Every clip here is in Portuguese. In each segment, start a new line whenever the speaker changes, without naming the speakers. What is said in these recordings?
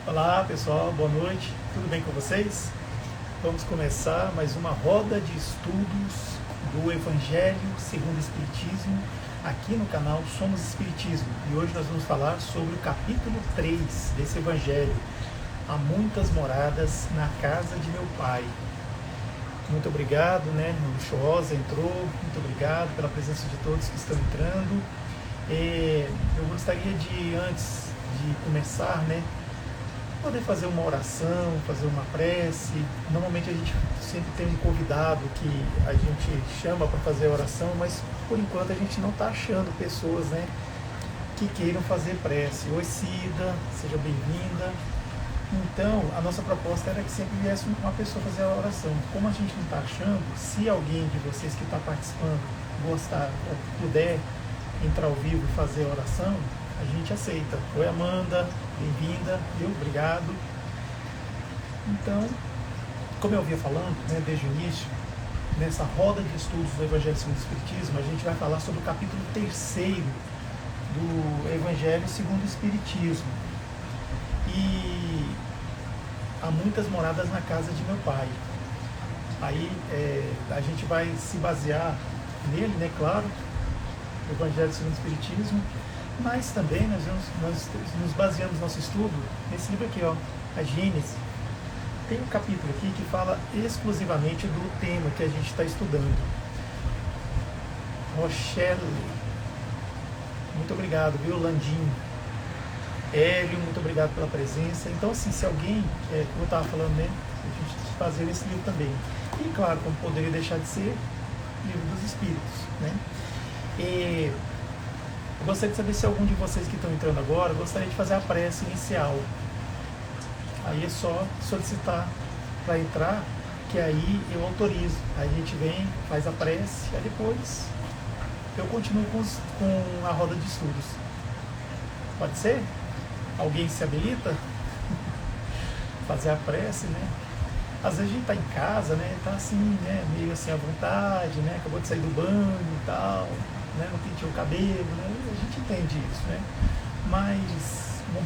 Olá pessoal, boa noite, tudo bem com vocês? Vamos começar mais uma roda de estudos do Evangelho segundo o Espiritismo aqui no canal Somos Espiritismo, e hoje nós vamos falar sobre o capítulo 3 desse Evangelho: Há muitas moradas na casa de meu Pai. Muito obrigado, Luxuosa entrou, muito obrigado pela presença de todos que estão entrando. Eu gostaria de, antes de começar, poder fazer uma oração, fazer uma prece. Normalmente a gente sempre tem um convidado que a gente chama para fazer a oração, mas por enquanto a gente não está achando pessoas, que queiram fazer prece. Oi Cida, seja bem-vinda. Então, a nossa proposta era que sempre viesse uma pessoa fazer a oração. Como a gente não está achando, se alguém de vocês que está participando gostar ou puder entrar ao vivo e fazer a oração, a gente aceita. Oi Amanda, bem-vinda, viu? Obrigado. Então, como eu vinha falando, desde o início, nessa roda de estudos do Evangelho segundo o Espiritismo, a gente vai falar sobre o capítulo 3º do Evangelho segundo o Espiritismo. E há muitas moradas na casa de meu Pai. Aí a gente vai se basear nele, claro, o Evangelho segundo o Espiritismo, mas também nós nos baseamos no nosso estudo nesse livro aqui, a Gênesis. Tem um capítulo aqui que fala exclusivamente do tema que a gente está estudando. Rochelle, muito obrigado, viu, Landinho. Hélio, muito obrigado pela presença. Então, assim, se alguém, como eu estava falando, a gente fazer esse livro também. E, claro, como poderia deixar de ser, livro dos Espíritos, E eu gostaria de saber se algum de vocês que estão entrando agora gostaria de fazer a prece inicial. Aí é só solicitar para entrar, que aí eu autorizo. Aí a gente vem, faz a prece, aí depois eu continuo com a roda de estudos. Pode ser? Alguém se habilita? Fazer a prece, Às vezes a gente está em casa, Está assim, meio assim à vontade, Acabou de sair do banho e tal, Não penteou o cabelo, A gente entende isso, Mas, bom,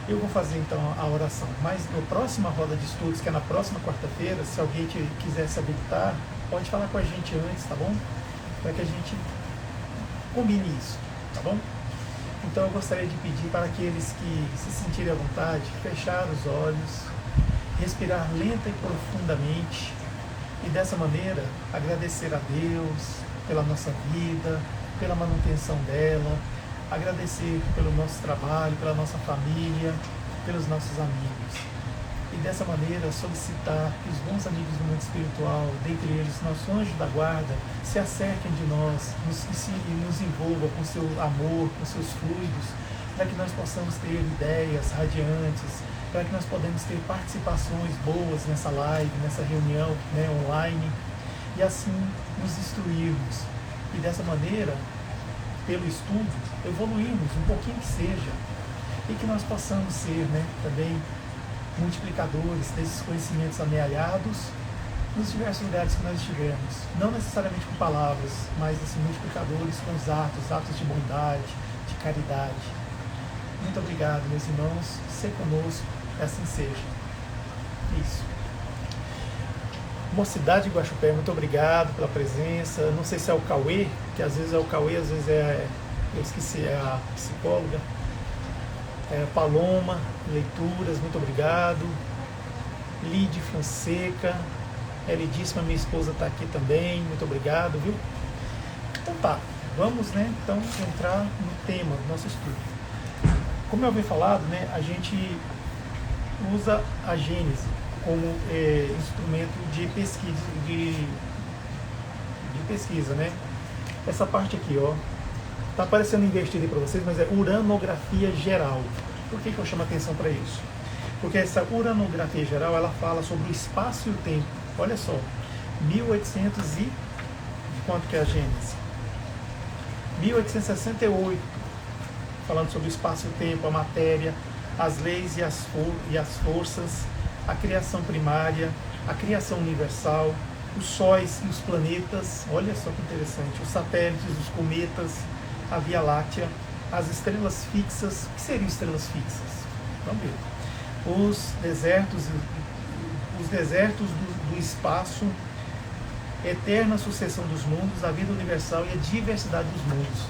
eu vou fazer então a oração. Mas na próxima roda de estudos, que é na próxima quarta-feira, se alguém quiser se habilitar, pode falar com a gente antes, tá bom? Para que a gente combine isso, tá bom? Então eu gostaria de pedir para aqueles que se sentirem à vontade, fechar os olhos, respirar lenta e profundamente e dessa maneira agradecer a Deus pela nossa vida, pela manutenção dela, agradecer pelo nosso trabalho, pela nossa família, pelos nossos amigos. E dessa maneira solicitar que os bons amigos do mundo espiritual, dentre eles nossos anjos da guarda, se acerquem de nós e nos envolvam com seu amor, com seus fluidos, para que nós possamos ter ideias radiantes, para que nós possamos ter participações boas nessa live, nessa reunião online, e assim nos instruirmos. E dessa maneira, pelo estudo, evoluirmos um pouquinho que seja, e que nós possamos ser também multiplicadores desses conhecimentos amealhados nos diversos lugares que nós estivermos, não necessariamente com palavras, mas assim, multiplicadores com os atos de bondade, de caridade. Muito obrigado, meus irmãos, ser conosco, que assim seja. Isso. Mocidade de Guaxupé, muito obrigado pela presença. Não sei se é o Cauê, que às vezes é o Cauê, às vezes eu esqueci, é a psicóloga. Paloma, leituras, muito obrigado. Lide Fonseca, Elidíssima, minha esposa está aqui também, muito obrigado, viu? Então tá, vamos então entrar no tema do nosso estudo. Como eu havia falado, a gente usa a Gênese como instrumento de pesquisa, Essa parte aqui, está aparecendo invertido aí para vocês, mas é uranografia geral. Por que eu chamo a atenção para isso? Porque essa uranografia geral, ela fala sobre o espaço e o tempo. Olha só, 1800 e... quanto que é a Gênese? 1868, falando sobre o espaço e o tempo, a matéria, as leis e as forças, a criação primária, a criação universal, os sóis e os planetas, olha só que interessante, os satélites, os cometas, a Via Láctea, as estrelas fixas. O que seriam estrelas fixas? Vamos ver. Os desertos do espaço, eterna sucessão dos mundos, a vida universal e a diversidade dos mundos.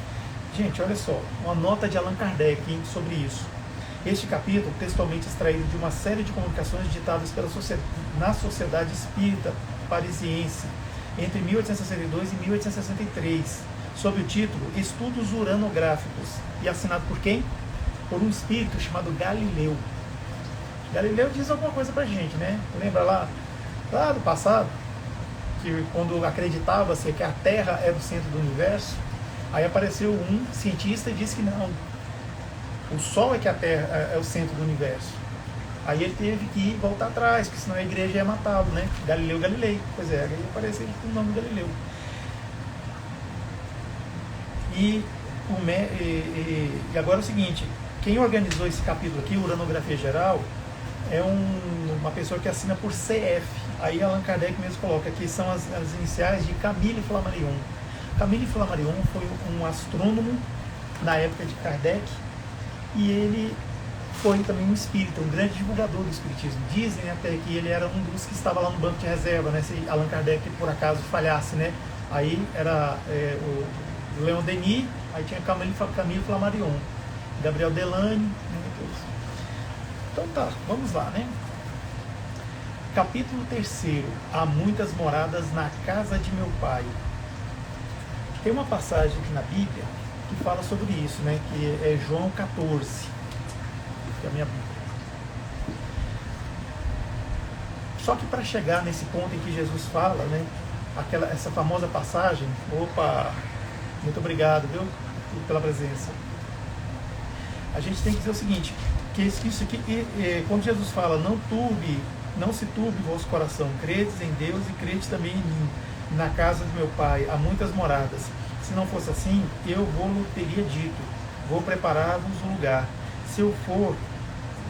Gente, olha só, uma nota de Allan Kardec sobre isso. Este capítulo, textualmente extraído de uma série de comunicações ditadas na Sociedade Espírita Parisiense, entre 1862 e 1863, sob o título Estudos Uranográficos, e assinado por quem? Por um espírito chamado Galileu. Galileu diz alguma coisa pra gente, né? Lembra lá do passado, que quando acreditava-se que a Terra é o centro do universo, aí apareceu um cientista e disse que não, o Sol é que a Terra é o centro do universo. Aí ele teve que voltar atrás, porque senão a igreja ia matá-lo, né? Galileu Galilei. Pois é, aí apareceu com o nome Galileu. E agora é o seguinte, quem organizou esse capítulo aqui, Uranografia Geral, é uma pessoa que assina por CF. Aí Allan Kardec mesmo coloca que são as iniciais de Camille Flammarion. Camille Flammarion foi um astrônomo na época de Kardec, e ele foi também um espírita, um grande divulgador do espiritismo. Dizem até que ele era um dos que estava lá no banco de reserva, né? Se Allan Kardec por acaso falhasse, né? Aí era o Leon Denis, aí tinha Camille Flammarion, Gabriel Delane, Então tá, vamos lá, né? Capítulo 3. Há muitas moradas na casa de meu pai. Tem uma passagem aqui na Bíblia que fala sobre isso, né? Que é João 14, que é a minha Bíblia. Só que para chegar nesse ponto em que Jesus fala, né? Essa famosa passagem, muito obrigado, viu? Pela presença. A gente tem que dizer o seguinte, que isso aqui, quando Jesus fala, não se turbe o vosso coração, credes em Deus e credes também em mim. Na casa de meu pai há muitas moradas. Se não fosse assim, eu vou teria dito, vou preparar-vos um lugar. Se eu for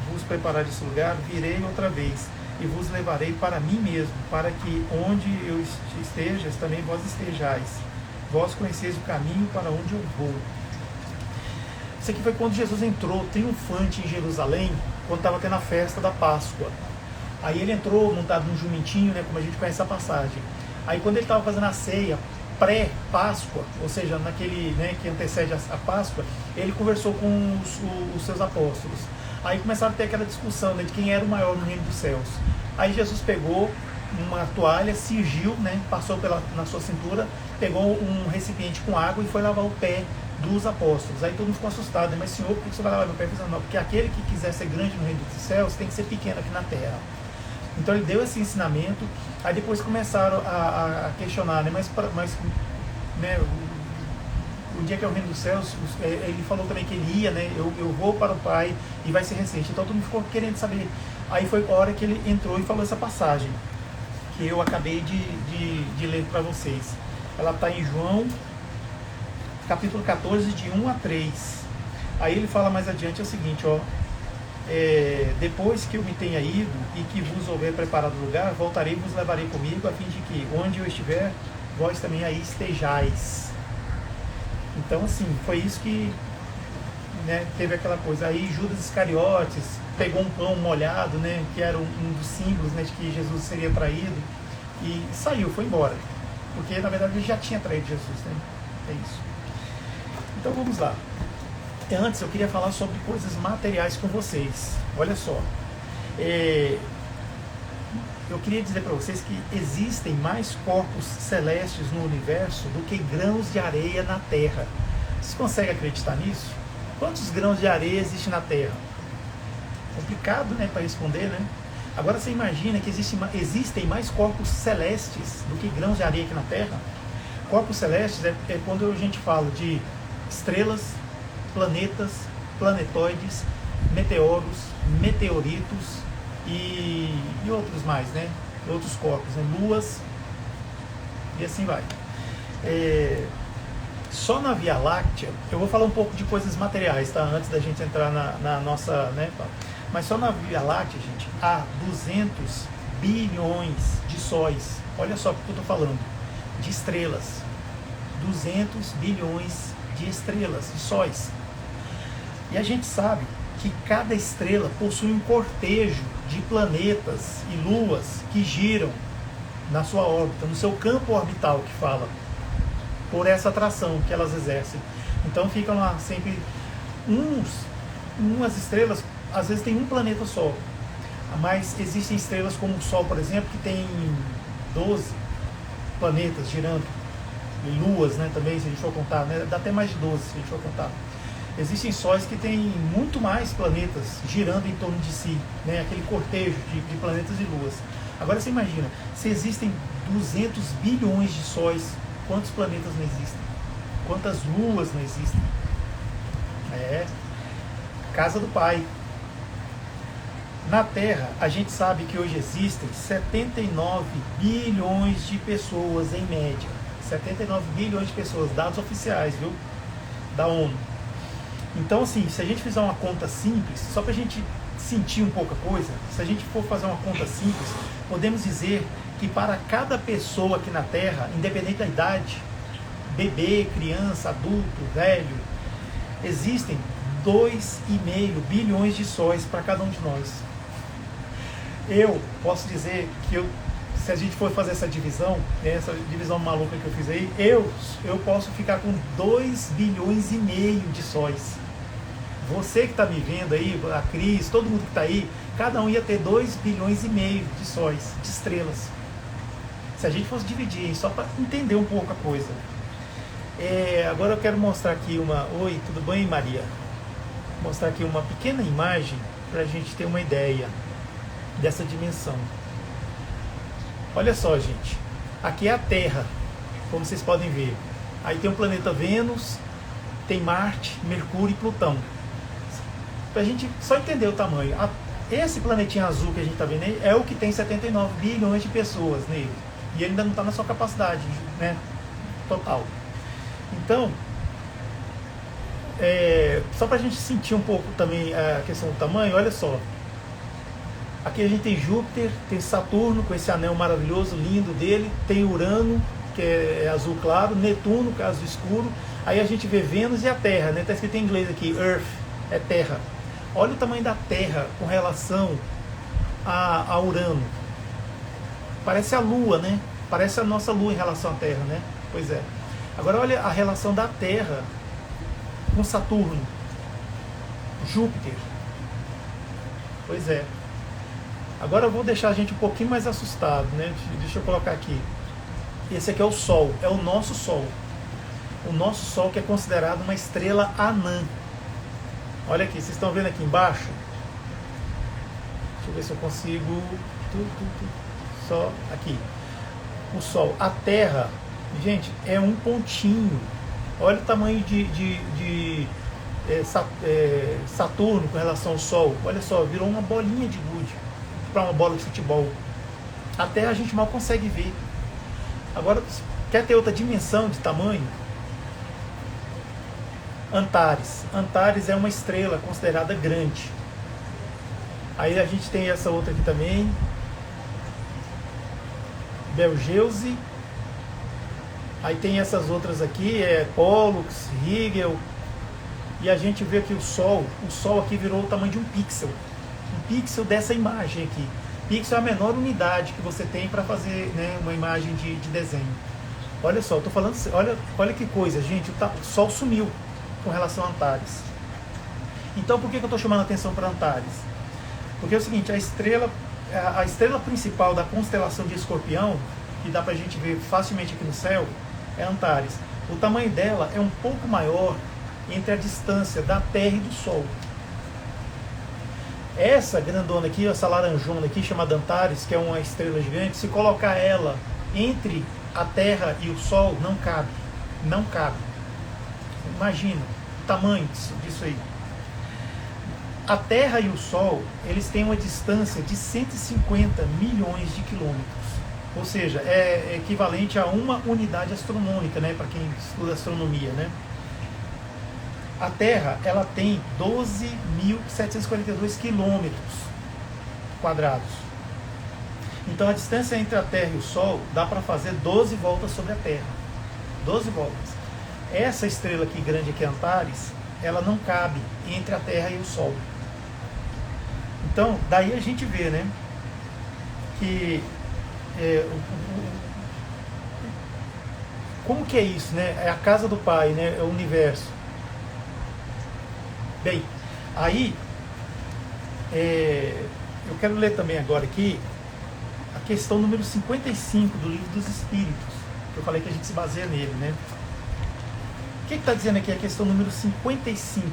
vos preparar esse lugar, virei outra vez e vos levarei para mim mesmo, para que onde eu esteja, também vós estejais. Vós conheceis o caminho para onde eu vou. Isso aqui foi quando Jesus entrou triunfante em Jerusalém, quando estava tendo a festa da Páscoa. Aí ele entrou montado num jumentinho, né, como a gente conhece a passagem. Aí quando ele estava fazendo a ceia, pré-Páscoa, ou seja, naquele, né, que antecede a Páscoa, ele conversou com os seus apóstolos. Aí começaram a ter aquela discussão, né, de quem era o maior no reino dos céus. Aí Jesus pegou uma toalha, cingiu, né, passou na sua cintura, pegou um recipiente com água e foi lavar o pé dos apóstolos. Aí todo mundo ficou assustado, né? Mas Senhor, por que você vai lavar meu pé? Ele falou, não, porque aquele que quiser ser grande no reino dos céus tem que ser pequeno aqui na terra. Então ele deu esse ensinamento. Aí depois começaram a questionar, né? Mas né, o dia que é o reino dos céus, ele falou também que ele ia, né? Eu vou para o Pai e vai ser recente. Então todo mundo ficou querendo saber. Aí foi a hora que ele entrou e falou essa passagem, que eu acabei de ler para vocês. Ela está em João, capítulo 14, de 1 a 3. Aí ele fala mais adiante o seguinte, ó. Depois que eu me tenha ido e que vos houver preparado lugar, voltarei e vos levarei comigo, a fim de que, onde eu estiver, vós também aí estejais. Então, assim, foi isso que, né, teve aquela coisa. Aí Judas Iscariotes pegou um pão molhado, né, que era um dos símbolos, né, de que Jesus seria traído, e saiu, foi embora. Porque, na verdade, ele já tinha traído Jesus, né? É isso. Então, vamos lá. Antes, eu queria falar sobre coisas materiais com vocês. Olha só. Eu queria dizer para vocês que existem mais corpos celestes no universo do que grãos de areia na Terra. Vocês conseguem acreditar nisso? Quantos grãos de areia existem na Terra? Complicado, né, para responder, né? Agora você imagina que existem mais corpos celestes do que grãos de areia aqui na Terra? Corpos celestes é quando a gente fala de estrelas, planetas, planetoides, meteoros, meteoritos e outros mais, né? Outros corpos, né? Luas e assim vai. Só na Via Láctea, eu vou falar um pouco de coisas materiais, tá? Antes da gente entrar na nossa, né? Mas só na Via Láctea, gente, há 200 bilhões de sóis. Olha só o que eu estou falando, de estrelas. 200 bilhões de estrelas, de sóis. E a gente sabe que cada estrela possui um cortejo de planetas e luas que giram na sua órbita, no seu campo orbital, que fala, por essa atração que elas exercem. Então ficam lá sempre umas estrelas, às vezes tem um planeta só, mas existem estrelas como o Sol, por exemplo, que tem 12 planetas girando, e luas, né, também, se a gente for contar, né, dá até mais de 12 se a gente for contar. Existem sóis que têm muito mais planetas girando em torno de si, né, aquele cortejo de planetas e luas. Agora você imagina, se existem 200 bilhões de sóis, quantos planetas não existem? Quantas luas não existem? Casa do Pai. Na Terra, a gente sabe que hoje existem 79 bilhões de pessoas em média. 79 bilhões de pessoas, dados oficiais, viu? Da ONU. Então, assim, se a gente fizer uma conta simples, só para a gente sentir um pouco a coisa, se a gente for fazer uma conta simples, podemos dizer que para cada pessoa aqui na Terra, independente da idade, bebê, criança, adulto, velho, existem 2,5 bilhões de sóis para cada um de nós. Eu posso dizer que se a gente for fazer essa divisão, né, essa divisão maluca que eu fiz aí, eu posso ficar com 2,5 bilhões de sóis. Você que está me vendo aí, a Cris, todo mundo que está aí, cada um ia ter 2,5 bilhões de sóis, de estrelas. Se a gente fosse dividir, só para entender um pouco a coisa. Agora eu quero mostrar aqui uma... Oi, tudo bem, Maria? Vou mostrar aqui uma pequena imagem para a gente ter uma ideia dessa dimensão. Olha só, gente. Aqui é a Terra, como vocês podem ver. Aí tem o planeta Vênus, tem Marte, Mercúrio e Plutão. Para a gente só entender o tamanho. Esse planetinho azul que a gente está vendo aí é o que tem 79 bilhões de pessoas nele. E ele ainda não está na sua capacidade, né, total. Então, só para a gente sentir um pouco também a questão do tamanho, olha só. Aqui a gente tem Júpiter, tem Saturno com esse anel maravilhoso, lindo dele, tem Urano, que é azul claro, Netuno, que é azul escuro, aí a gente vê Vênus e a Terra, né? Está escrito em inglês aqui, Earth, é Terra. Olha o tamanho da Terra com relação a Urano. Parece a Lua, né? Parece a nossa Lua em relação à Terra, né? Pois é. Agora olha a relação da Terra com Saturno, Júpiter. Pois é. Agora eu vou deixar a gente um pouquinho mais assustado, né? Deixa eu colocar aqui. Esse aqui é o Sol, é o nosso Sol. O nosso Sol, que é considerado uma estrela anã. Olha aqui, vocês estão vendo aqui embaixo? Deixa eu ver se eu consigo... Só aqui. O Sol. A Terra, gente, é um pontinho. Olha o tamanho de Saturno com relação ao Sol. Olha só, virou uma bolinha de gude para uma bola de futebol. A Terra a gente mal consegue ver. Agora, quer ter outra dimensão de tamanho? Antares. Antares é uma estrela considerada grande. Aí a gente tem essa outra aqui também, Betelgeuse. Aí tem essas outras aqui, Pollux, Rigel. E a gente vê que o Sol aqui virou o tamanho de um pixel. Um pixel dessa imagem aqui. Pixel é a menor unidade que você tem para fazer, né, uma imagem de desenho. Olha só, eu tô falando, olha que coisa, gente, o Sol sumiu com relação a Antares. Então por que eu estou chamando a atenção para Antares? Porque é o seguinte, a estrela principal da constelação de Escorpião, que dá para a gente ver facilmente aqui no céu, é Antares. O tamanho dela é um pouco maior entre a distância da Terra e do Sol. Essa grandona aqui, essa laranjona aqui, chamada Antares, que é uma estrela gigante, se colocar ela entre a Terra e o Sol, não cabe. Não cabe. Imagina o tamanho disso aí. A Terra e o Sol, eles têm uma distância de 150 milhões de quilômetros. Ou seja, é equivalente a uma unidade astronômica, né, para quem estuda astronomia, né? A Terra, ela tem 12.742 quilômetros quadrados. Então a distância entre a Terra e o Sol dá para fazer 12 voltas sobre a Terra. 12 voltas. Essa estrela aqui grande aqui, Antares, ela não cabe entre a Terra e o Sol. Então, daí a gente vê, né, que como que é isso, né? É a casa do Pai, né? É o universo. Bem, aí eu quero ler também agora aqui a questão número 55 do Livro dos Espíritos, que eu falei que a gente se baseia nele, né? O que está dizendo aqui a questão número 55?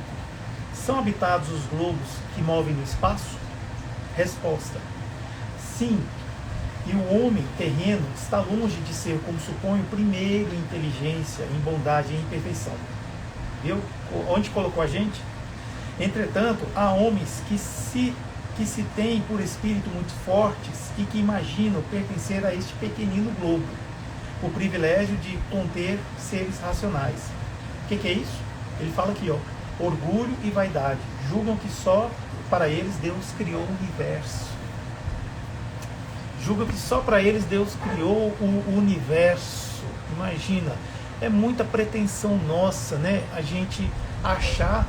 São habitados os globos que movem no espaço? Resposta: sim. E o homem terreno está longe de ser, como supõe, o primeiro em inteligência, em bondade e em perfeição. Viu? Onde colocou a gente? Entretanto, há homens que se têm por espírito muito fortes e que imaginam pertencer a este pequenino globo, o privilégio de conter seres racionais. O que é isso? Ele fala aqui, ó, orgulho e vaidade. Julgam que só para eles Deus criou o universo. Julgam que só para eles Deus criou o universo. Imagina, é muita pretensão nossa, né? A gente achar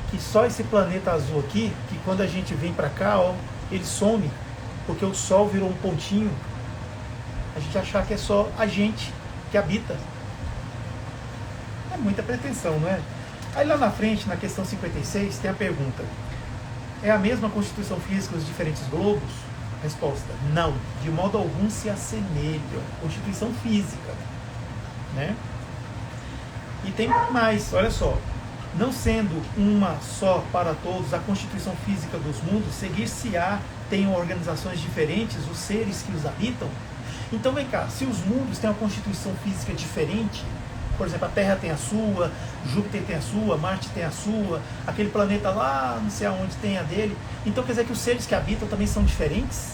que só esse planeta azul aqui, que quando a gente vem para cá, ó, ele some, porque o Sol virou um pontinho. A gente achar que é só a gente que habita. É muita pretensão, não é? Aí lá na frente, na questão 56, tem a pergunta: é a mesma constituição física dos diferentes globos? Resposta: não, de modo algum se assemelham. Constituição física, né? E tem mais, olha só. Não sendo uma só para todos a constituição física dos mundos, seguir-se-á tenham organizações diferentes os seres que os habitam? Então vem cá, se os mundos têm uma constituição física diferente, por exemplo, a Terra tem a sua, Júpiter tem a sua, Marte tem a sua, aquele planeta lá, não sei aonde tem a dele, então quer dizer que os seres que habitam também são diferentes?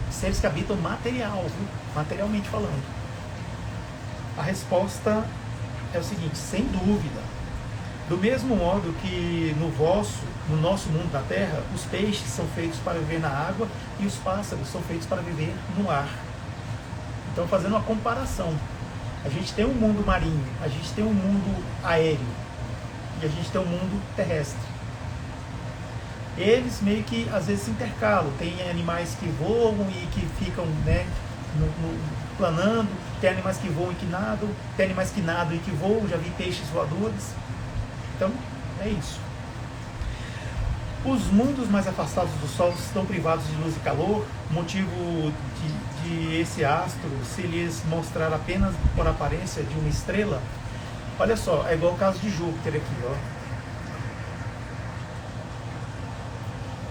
Seres que habitam material, viu? Materialmente falando. A resposta é o seguinte: sem dúvida. Do mesmo modo que no nosso mundo da Terra, os peixes são feitos para viver na água e os pássaros são feitos para viver no ar. Então, fazendo uma comparação, a gente tem um mundo marinho, a gente tem um mundo aéreo e a gente tem um mundo terrestre. Eles meio que às vezes se intercalam. Tem animais que voam e que ficam, né, planando, tem animais que voam e que nadam, tem animais que nadam e que voam, já vi peixes voadores. Então, é isso. Os mundos mais afastados do Sol estão privados de luz e calor, motivo de esse astro se lhes mostrar apenas por aparência de uma estrela. Olha só, é igual o caso de Júpiter aqui, ó.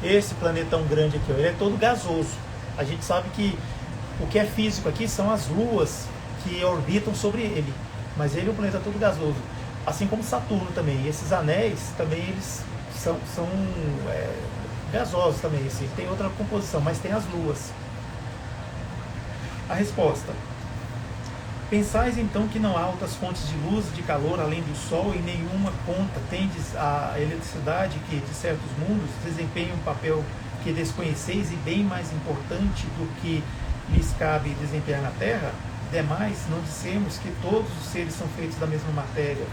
Esse planetão grande aqui, ó, ele é todo gasoso. A gente sabe que o que é físico aqui são as luas que orbitam sobre ele, mas ele é um planeta todo gasoso. Assim como Saturno também. E esses anéis também eles são gasosos também. Assim, tem outra composição, mas tem as luas. A resposta: pensais então que não há outras fontes de luz e de calor além do Sol, e nenhuma conta tendes a eletricidade que, de certos mundos, desempenha um papel que desconheceis e bem mais importante do que lhes cabe desempenhar na Terra? Demais, não dissemos que todos os seres são feitos da mesma matéria.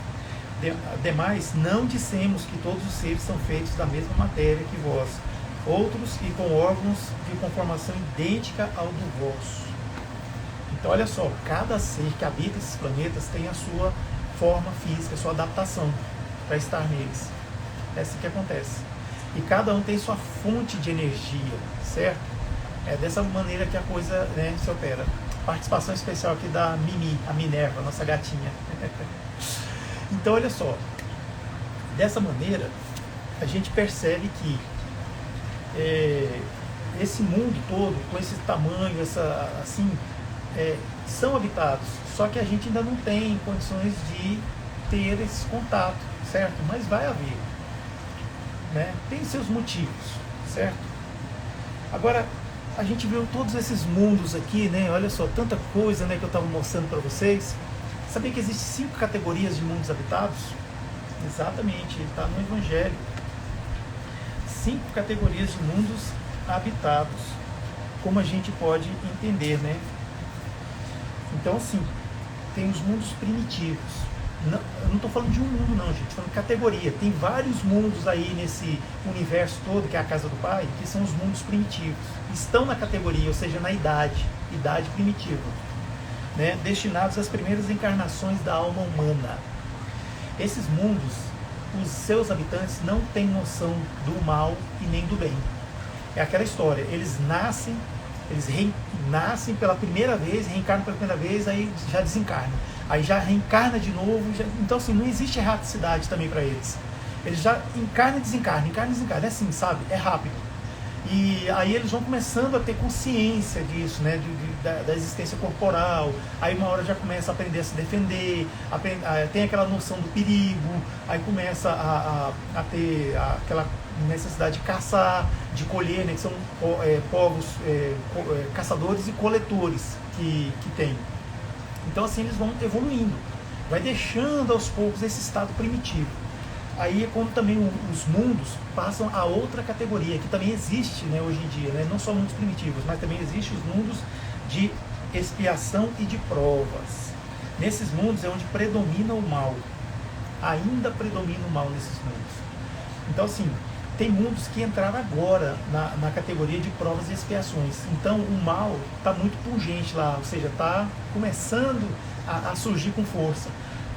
Demais, não dissemos que todos os seres são feitos da mesma matéria que vós, outros e com órgãos de conformação idêntica ao do vosso. Então, olha só, cada ser que habita esses planetas tem a sua forma física, a sua adaptação para estar neles. É assim que acontece. E cada um tem sua fonte de energia, certo? É dessa maneira que a coisa, né, se opera. Participação especial aqui da Mimi, a Minerva, nossa gatinha. Então, olha só, dessa maneira, a gente percebe que esse mundo todo, com esse tamanho, são habitados, só que a gente ainda não tem condições de ter esse contato, certo? Mas vai haver, né? Tem seus motivos, certo? Agora, a gente viu todos esses mundos aqui, né? Olha só, tanta coisa, né, que eu estava mostrando para vocês. Sabia que existem 5 categorias de mundos habitados? Exatamente, ele está no Evangelho. 5 categorias de mundos habitados. Como a gente pode entender, né? Então, assim, tem os mundos primitivos. Não, eu não estou falando de um mundo não, gente, estou falando de categoria. Tem vários mundos aí nesse universo todo, que é a casa do Pai, que são os mundos primitivos. Estão na categoria, ou seja, na idade primitiva, né? Destinados às primeiras encarnações da alma humana. Esses mundos, os seus habitantes não têm noção do mal e nem do bem. É aquela história, eles renascem pela primeira vez, reencarnam pela primeira vez, aí já desencarnam. Aí já reencarna de novo, então assim, não existe erraticidade também para eles. Eles já encarnam e desencarnam, é assim, sabe? É rápido. E aí eles vão começando a ter consciência disso, né? Da existência corporal. Aí uma hora já começa a aprender a se defender, tem aquela noção do perigo, aí começa a ter aquela necessidade de caçar, de colher, né? Que são povos caçadores e coletores que tem. Então assim eles vão evoluindo, vai deixando aos poucos esse estado primitivo. Aí é quando também os mundos passam a outra categoria, que também existe, né, hoje em dia, né, não só mundos primitivos, mas também existem os mundos de expiação e de provas. Nesses mundos é onde predomina o mal, ainda predomina o mal nesses mundos. Então assim, tem mundos que entraram agora na categoria de provas e expiações. Então o mal está muito pungente lá, ou seja, está começando a surgir com força.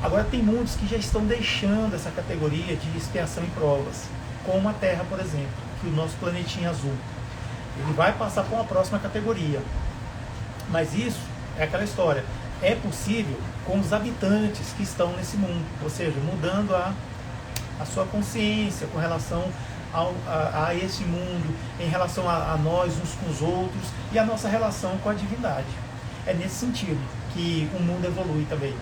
Agora tem mundos que já estão deixando essa categoria de expiação e provas, como a Terra, por exemplo, que o nosso planetinha azul. Ele vai passar para uma próxima categoria. Mas isso é aquela história. É possível com os habitantes que estão nesse mundo, ou seja, mudando a sua consciência com relação a esse mundo, em relação a nós uns com os outros e a nossa relação com a divindade. É nesse sentido que o mundo evolui também.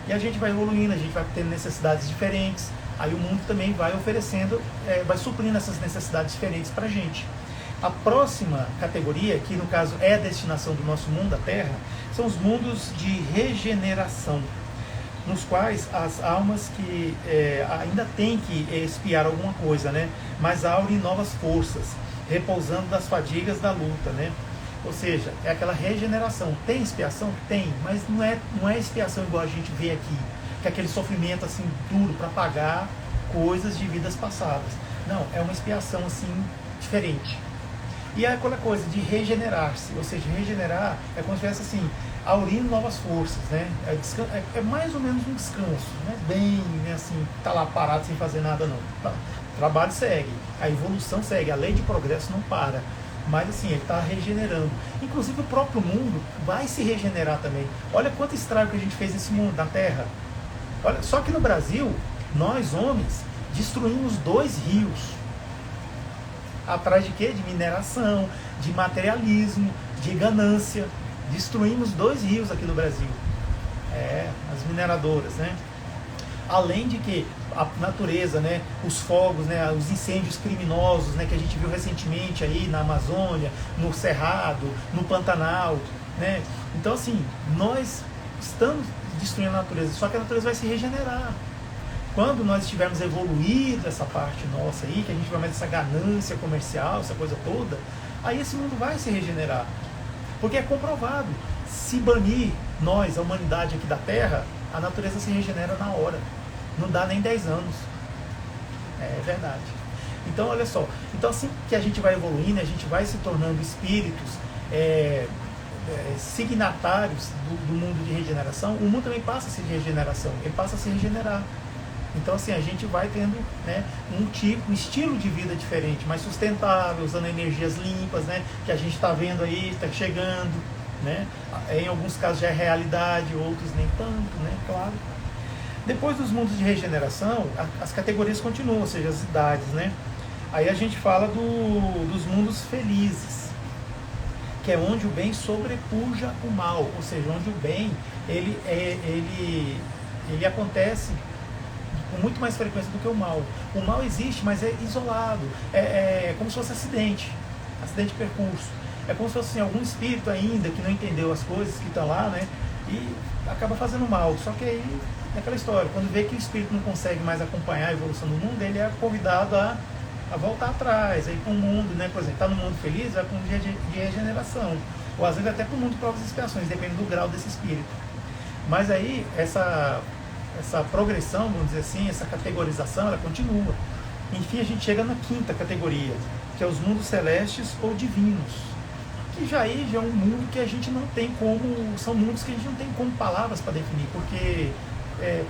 E a gente vai evoluindo, a gente vai tendo necessidades diferentes, aí o mundo também vai oferecendo, vai suprindo essas necessidades diferentes para a gente. A próxima categoria, que no caso é a destinação do nosso mundo, a Terra, são os mundos de regeneração, nos quais as almas que ainda têm que expiar alguma coisa, né? Mas aurem novas forças, repousando das fadigas da luta, né? Ou seja, é aquela regeneração. Tem expiação? Tem, mas não é expiação igual a gente vê aqui, que é aquele sofrimento assim duro para pagar coisas de vidas passadas. Não, é uma expiação assim diferente. E é aquela coisa de regenerar-se, ou seja, regenerar é como se estivesse assim, aurindo novas forças, né? É mais ou menos um descanso, não é bem, né, assim, tá lá parado sem fazer nada não. O trabalho segue, a evolução segue, a lei de progresso não para. Mas assim, ele está regenerando. Inclusive o próprio mundo vai se regenerar também. Olha quanto estrago que a gente fez nesse mundo, na Terra. Olha, só que no Brasil, nós homens destruímos 2 rios. Atrás de quê? De mineração, de materialismo, de ganância. Destruímos 2 rios aqui no Brasil. As mineradoras, né? Além de que a natureza, né, os fogos, né, os incêndios criminosos, né, que a gente viu recentemente aí na Amazônia, no Cerrado, no Pantanal, né? Então assim, nós estamos destruindo a natureza, só que a natureza vai se regenerar. Quando nós estivermos evoluído essa parte nossa aí, que a gente vai mais essa ganância comercial, essa coisa toda, aí esse mundo vai se regenerar. Porque é comprovado, se banir nós, a humanidade aqui da Terra, a natureza se regenera na hora. Não dá nem 10 anos. É verdade. Então, olha só. Então, assim que a gente vai evoluindo, a gente vai se tornando espíritos signatários do mundo de regeneração, o mundo também passa a ser de regeneração. Ele passa a se regenerar. Então, assim, a gente vai tendo, né, um estilo de vida diferente, mais sustentável, usando energias limpas, né, que a gente está vendo aí, está chegando, né? Em alguns casos já é realidade, outros nem tanto, né? Claro. Depois dos mundos de regeneração, as categorias continuam, ou seja, as idades, né? Aí a gente fala dos mundos felizes, que é onde o bem sobrepuja o mal, ou seja, onde o bem ele acontece com muito mais frequência do que o mal. O mal existe, mas é isolado, é como se fosse acidente de percurso. É como se fosse assim, algum espírito ainda que não entendeu as coisas que estão lá, né? E acaba fazendo mal. Só que aí é aquela história, quando vê que o espírito não consegue mais acompanhar a evolução do mundo, ele é convidado a voltar atrás, aí para o mundo, né? Por exemplo, está no mundo feliz, vai para um dia de regeneração. Ou às vezes até para o mundo de provas e expiações, depende do grau desse espírito. Mas aí, essa progressão, vamos dizer assim, essa categorização, ela continua. Enfim, a gente chega na quinta categoria, que é os mundos celestes ou divinos, que já é um mundo que a gente não tem como, são mundos que a gente não tem como palavras para definir, porque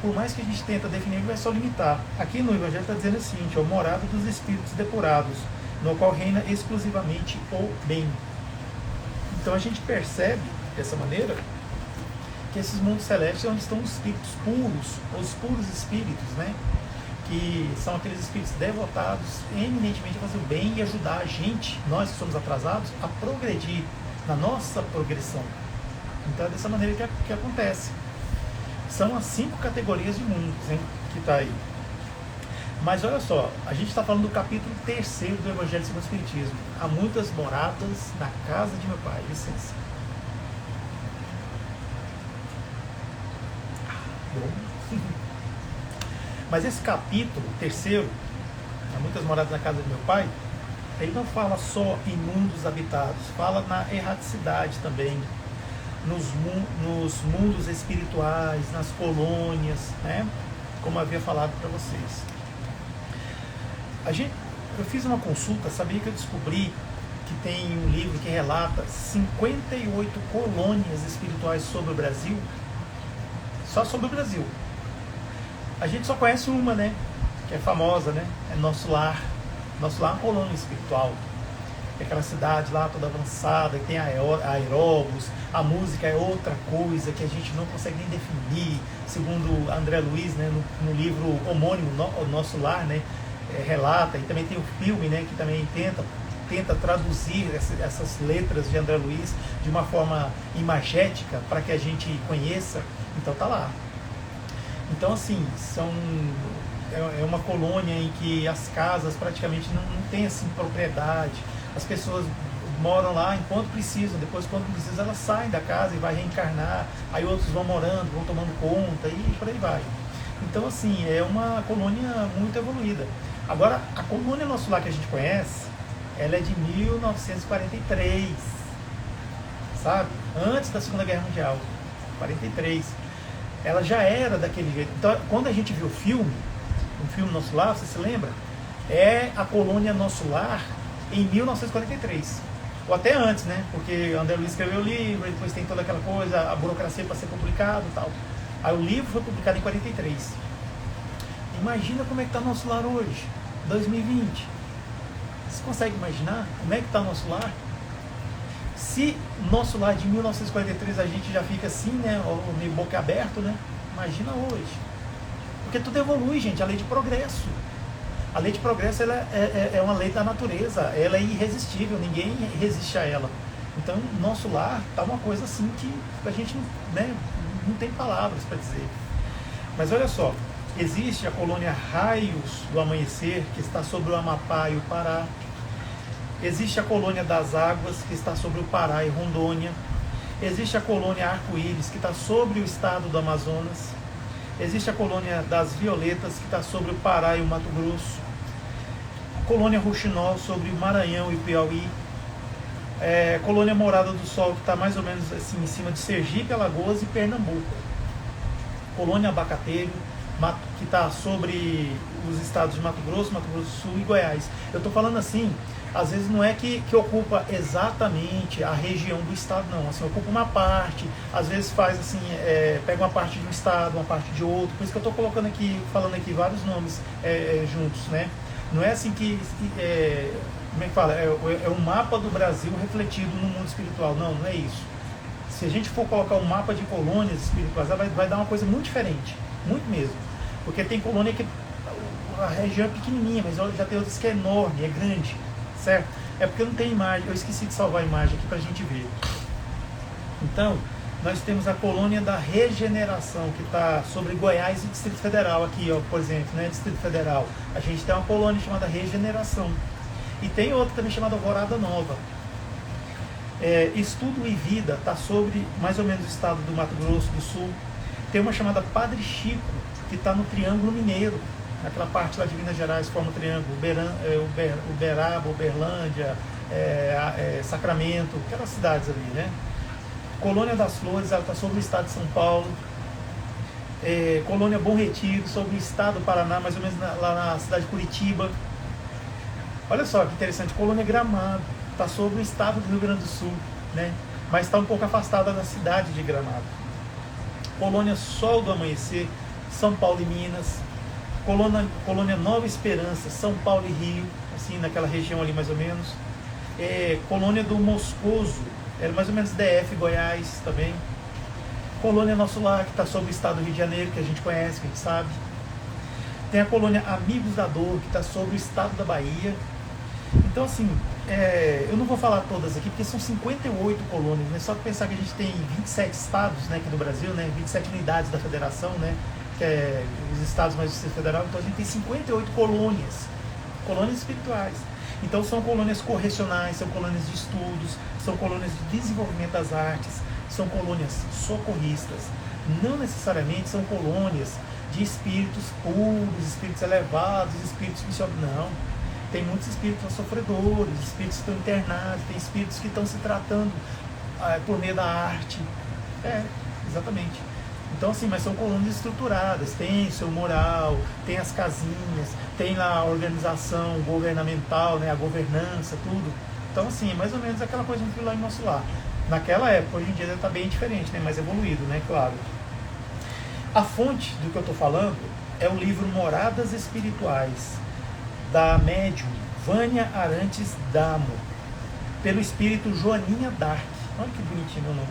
por mais que a gente tenta definir, vai só limitar. Aqui no Evangelho está dizendo o seguinte, ó, morada dos espíritos depurados, no qual reina exclusivamente o bem. Então a gente percebe, dessa maneira, que esses mundos celestes é onde estão os espíritos puros, os puros espíritos, né? Que são aqueles espíritos devotados eminentemente a fazer o bem e ajudar a gente, nós que somos atrasados, a progredir na nossa progressão. Então é dessa maneira que acontece. São as 5 categorias de mundos, hein, que está aí. Mas olha só, a gente está falando do capítulo 3º do Evangelho segundo o Espiritismo. Há muitas moradas na casa de meu Pai. Licença. Bom. Mas esse capítulo 3º, há muitas moradas na casa de meu Pai, ele não fala só em mundos habitados, fala na erraticidade também, nos mundos espirituais, nas colônias, né? Como eu havia falado para vocês. Eu fiz uma consulta, sabia que eu descobri que tem um livro que relata 58 colônias espirituais sobre o Brasil, só sobre o Brasil. A gente só conhece uma, né? Que é famosa, né? É Nosso Lar. Nosso Lar é uma colônia espiritual. É aquela cidade lá toda avançada, que tem aeróbus, a música é outra coisa que a gente não consegue nem definir, segundo André Luiz, né? No livro homônimo, Nosso Lar, né? Relata, e também tem o filme, né? Que também tenta traduzir essas letras de André Luiz de uma forma imagética para que a gente conheça. Então tá lá. Então assim, é uma colônia em que as casas praticamente não tem assim propriedade. As pessoas moram lá enquanto precisam, depois quando precisam elas saem da casa e vai reencarnar, aí outros vão morando, vão tomando conta e por aí vai. Então assim, é uma colônia muito evoluída. Agora, a colônia Nosso Lar que a gente conhece, ela é de 1943, sabe? Antes da Segunda Guerra Mundial, 43. Ela já era daquele jeito. Então, quando a gente viu o filme Nosso Lar, você se lembra? É a colônia Nosso Lar em 1943. Ou até antes, né? Porque André Luiz escreveu o livro, depois tem toda aquela coisa, a burocracia para ser publicado e tal. Aí o livro foi publicado em 43. Imagina como é que está Nosso Lar hoje, 2020. Você consegue imaginar como é que está Nosso Lar? Se Nosso Lar de 1943 a gente já fica assim, né, meio boca aberto, né? Imagina hoje. Porque tudo evolui, gente, a lei de progresso. A lei de progresso ela é uma lei da natureza, ela é irresistível, ninguém resiste a ela. Então, Nosso Lar está uma coisa assim que a gente, né, não tem palavras para dizer. Mas olha só, existe a colônia Raios do Amanhecer, que está sobre o Amapá e o Pará. Existe a colônia das Águas, que está sobre o Pará e Rondônia. Existe a colônia Arco-Íris, que está sobre o estado do Amazonas. Existe a colônia das Violetas, que está sobre o Pará e o Mato Grosso. A colônia Rouxinol, sobre o Maranhão e o Piauí. Colônia Morada do Sol, que está mais ou menos assim em cima de Sergipe, Alagoas e Pernambuco. Colônia Abacateiro, que está sobre os estados de Mato Grosso do Sul e Goiás. Eu estou falando assim, às vezes não é que ocupa exatamente a região do estado, não. Assim, ocupa uma parte, às vezes faz assim, pega uma parte de um estado, uma parte de outro. Por isso que eu estou colocando aqui, falando aqui vários nomes juntos, né? Não é assim que como é que fala? É um mapa do Brasil refletido no mundo espiritual. Não, não é isso. Se a gente for colocar um mapa de colônias espirituais, ela vai dar uma coisa muito diferente, muito mesmo. Porque tem colônia que a região é pequenininha, mas já tem outras que é enorme, é grande, certo? É porque não tem imagem, eu esqueci de salvar a imagem aqui para a gente ver. Então, nós temos a colônia da Regeneração, que está sobre Goiás e Distrito Federal, aqui, ó, por exemplo, né, Distrito Federal. A gente tem uma colônia chamada Regeneração. E tem outra também chamada Alvorada Nova. Estudo e Vida está sobre mais ou menos o estado do Mato Grosso do Sul. Tem uma chamada Padre Chico, que está no Triângulo Mineiro, naquela parte lá de Minas Gerais, forma o triângulo, Uberaba, Uberlândia, Sacramento, aquelas cidades ali, né? Colônia das Flores, ela está sobre o estado de São Paulo. Colônia Bom Retiro, sobre o estado do Paraná, mais ou menos lá na cidade de Curitiba. Olha só que interessante, Colônia Gramado, está sobre o estado do Rio Grande do Sul, né? Mas está um pouco afastada da cidade de Gramado. Colônia Sol do Amanhecer, São Paulo e Minas. Colônia Nova Esperança, São Paulo e Rio, assim, naquela região ali mais ou menos. Colônia do Moscoso, mais ou menos DF, Goiás também. Colônia Nosso Lar, que está sobre o estado do Rio de Janeiro, que a gente conhece, que a gente sabe. Tem a colônia Amigos da Dor, que está sobre o estado da Bahia. Então, assim, eu não vou falar todas aqui, porque são 58 colônias, né? Só que pensar que a gente tem 27 estados, né, aqui no Brasil, né? 27 unidades da federação, né? Que é os estados mais o Distrito Federal. Então, a gente tem 58 colônias espirituais. Então, são colônias correcionais, são colônias de estudos, são colônias de desenvolvimento das artes, são colônias socorristas. Não necessariamente são colônias de espíritos puros, espíritos elevados, espíritos missionários. Não. Tem muitos espíritos sofredores, espíritos que estão internados, tem espíritos que estão se tratando por meio da arte. Exatamente. Então, assim, mas são colônias estruturadas, tem seu moral, tem as casinhas, tem lá a organização governamental, né, a governança, tudo. Então, assim, mais ou menos aquela coisa que a gente viu lá em Nosso Lar. Naquela época, hoje em dia está bem diferente, né, mais evoluído, né, claro. A fonte do que eu estou falando é o livro Moradas Espirituais, da médium Vânia Arantes Damo, pelo espírito Joaninha Dark. Olha que bonitinho o nome.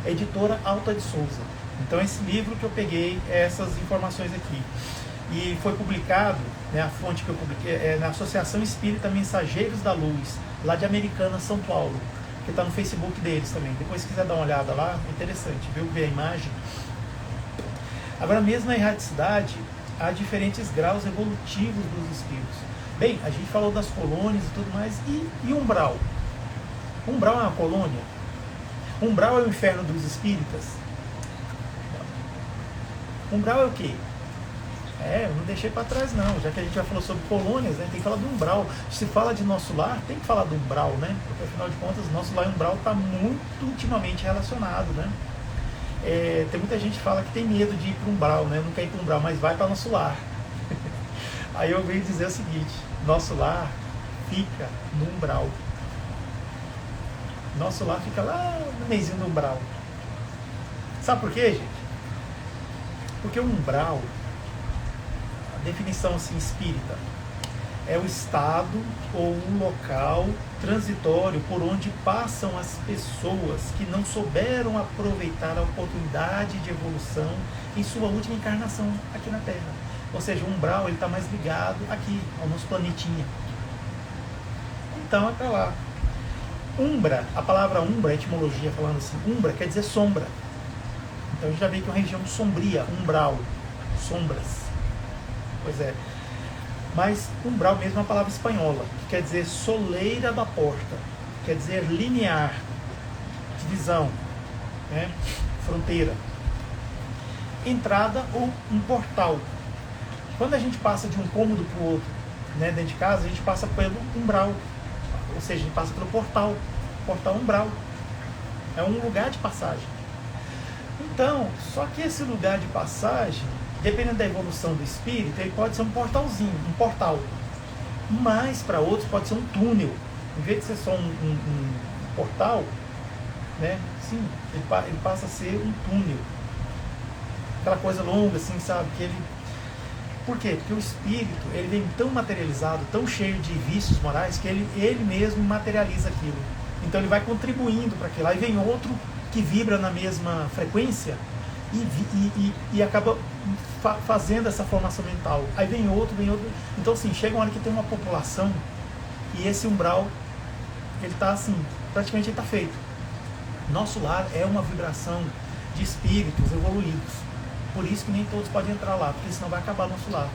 Editora Alta de Souza. Então, esse livro que eu peguei, essas informações aqui. E foi publicado, né, a fonte que eu publiquei é na Associação Espírita Mensageiros da Luz, lá de Americana, São Paulo, que está no Facebook deles também. Depois, se quiser dar uma olhada lá, é interessante, viu? Ver a imagem. Agora, mesmo na erraticidade, há diferentes graus evolutivos dos espíritos. Bem, a gente falou das colônias e tudo mais. E umbral? Umbral é uma colônia? Umbral é o inferno dos espíritas? Umbral é o quê? Eu não deixei para trás não. Já que a gente já falou sobre colônias, né, tem que falar do umbral. Se fala de Nosso Lar, tem que falar do umbral, né? Porque afinal de contas, Nosso Lar e umbral está muito intimamente relacionado, né? Tem muita gente que fala que tem medo de ir para o umbral, né? Não quer ir para o umbral, mas vai para Nosso Lar. Aí eu venho dizer o seguinte: Nosso Lar fica no umbral. Nosso Lar fica lá no meizinho do umbral. Sabe por quê, gente? Porque o umbral, a definição assim espírita, é o estado ou um local transitório por onde passam as pessoas que não souberam aproveitar a oportunidade de evolução em sua última encarnação aqui na Terra. Ou seja, o umbral está mais ligado aqui, ao nosso planetinha. Então é para lá. Umbra, a palavra umbra, a etimologia falando assim, umbra quer dizer sombra. Então a gente já vê que é uma região sombria, umbral, sombras. Pois é. Mas umbral mesmo é uma palavra espanhola, que quer dizer soleira da porta, quer dizer linear, divisão, né? Fronteira. Entrada ou um portal. Quando a gente passa de um cômodo para o outro, né, dentro de casa, a gente passa pelo umbral, ou seja, a gente passa pelo portal umbral. É um lugar de passagem. Então, só que esse lugar de passagem, dependendo da evolução do espírito, ele pode ser um portalzinho, um portal. Mas para outros pode ser um túnel. Em vez de ser só um portal, né? Sim, ele passa a ser um túnel. Aquela coisa longa, assim, sabe? Por quê? Porque o espírito, ele vem tão materializado, tão cheio de vícios morais, que ele mesmo materializa aquilo. Então ele vai contribuindo para aquilo. Aí vem outro que vibra na mesma frequência e acaba fazendo essa formação mental. Aí vem outro. Então, assim, chega uma hora que tem uma população e esse umbral, ele está assim, praticamente ele está feito. Nosso lar é uma vibração de espíritos evoluídos. Por isso que nem todos podem entrar lá, porque senão vai acabar nosso lar.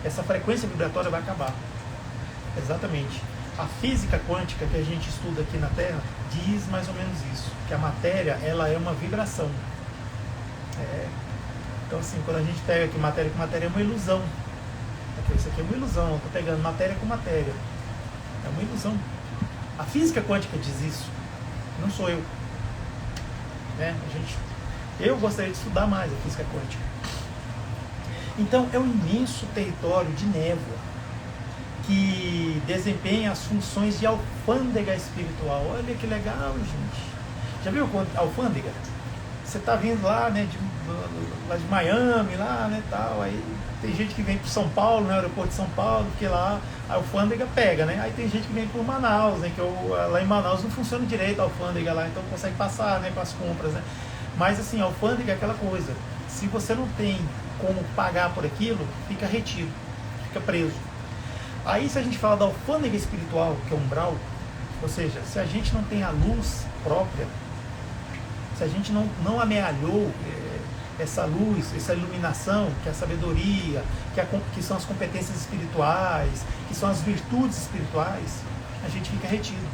Essa frequência vibratória vai acabar. Exatamente. A física quântica que a gente estuda aqui na Terra diz mais ou menos isso, que a matéria, ela é uma vibração. Então, assim, quando a gente pega aqui matéria com matéria, é uma ilusão. Isso aqui é uma ilusão, eu estou pegando matéria com matéria. É uma ilusão. A física quântica diz isso, não sou eu. Eu gostaria de estudar mais a física quântica. Então é um imenso território de névoa que desempenha as funções de alfândega espiritual. Olha que legal, gente. Já viu alfândega? Você está vindo lá, né, lá de Miami, lá, né, tal, aí tem gente que vem para São Paulo, no aeroporto de São Paulo, porque lá a alfândega pega, né? Aí tem gente que vem por Manaus, né, que lá em Manaus não funciona direito a alfândega lá, então consegue passar, né, com as compras, né? Mas assim, a alfândega é aquela coisa, se você não tem como pagar por aquilo, fica retido, fica preso. Aí se a gente fala da alfândega espiritual, que é o umbral, ou seja, se a gente não tem a luz própria, se a gente não amealhou essa luz, essa iluminação, que é a sabedoria, que são as competências espirituais, que são as virtudes espirituais, a gente fica retido.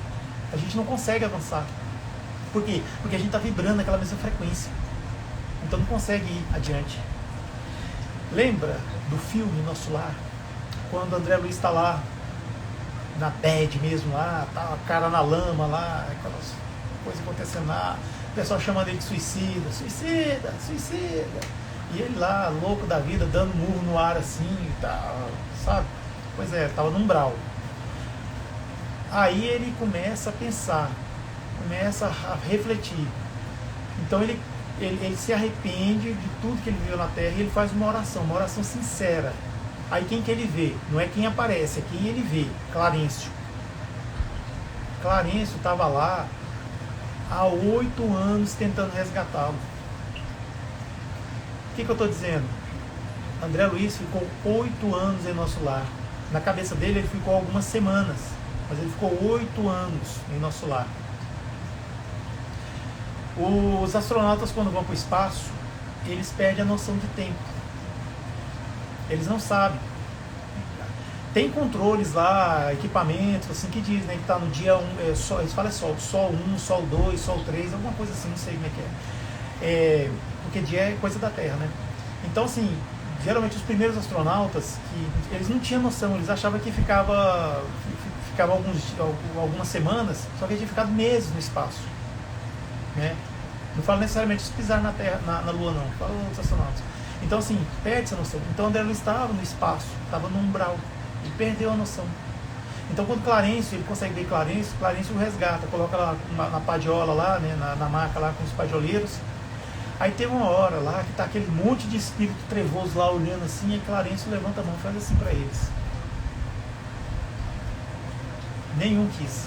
A gente não consegue avançar. Por quê? Porque a gente está vibrando naquela mesma frequência. Então não consegue ir adiante. Lembra do filme Nosso Lar? Quando André Luiz está lá, na bad mesmo lá, tá a cara na lama lá, aquelas coisas acontecendo lá, o pessoal chamando ele de suicida, suicida, suicida. E ele lá, louco da vida, dando murro no ar assim e tal, sabe? Pois é, estava num umbral. Aí ele começa a pensar, começa a refletir. Então ele se arrepende de tudo que ele viu na Terra e ele faz uma oração sincera. Aí quem que ele vê? Não é quem aparece, é quem ele vê. Clarencio. Clarencio estava lá há 8 anos tentando resgatá-lo. O que eu estou dizendo? André Luiz ficou 8 anos em Nosso Lar. Na cabeça dele ele ficou algumas semanas, mas ele ficou 8 anos em Nosso Lar. Os astronautas, quando vão para o espaço, eles perdem a noção de tempo. Eles não sabem. Tem controles lá, equipamentos, assim, que diz, né, que está no dia 1, eles falam sol 1, sol 2, sol 3, alguma coisa assim, não sei como é que é. Porque dia é coisa da Terra, né? Então, assim, geralmente os primeiros astronautas, eles não tinham noção, eles achavam que ficava algumas semanas, só que tinha ficado meses no espaço, né? Não falo necessariamente de pisar na Terra, na Lua, não, falo dos astronautas. Então, assim, perde essa noção. Então, André Luiz estava no espaço, estava no umbral. Ele perdeu a noção. Então, quando Clarencio, ele consegue ver Clarencio o resgata, coloca lá na padiola lá, né, na maca lá com os padioleiros. Aí tem uma hora lá que tá aquele monte de espírito trevoso lá olhando assim, e Clarencio levanta a mão e faz assim para eles. Nenhum quis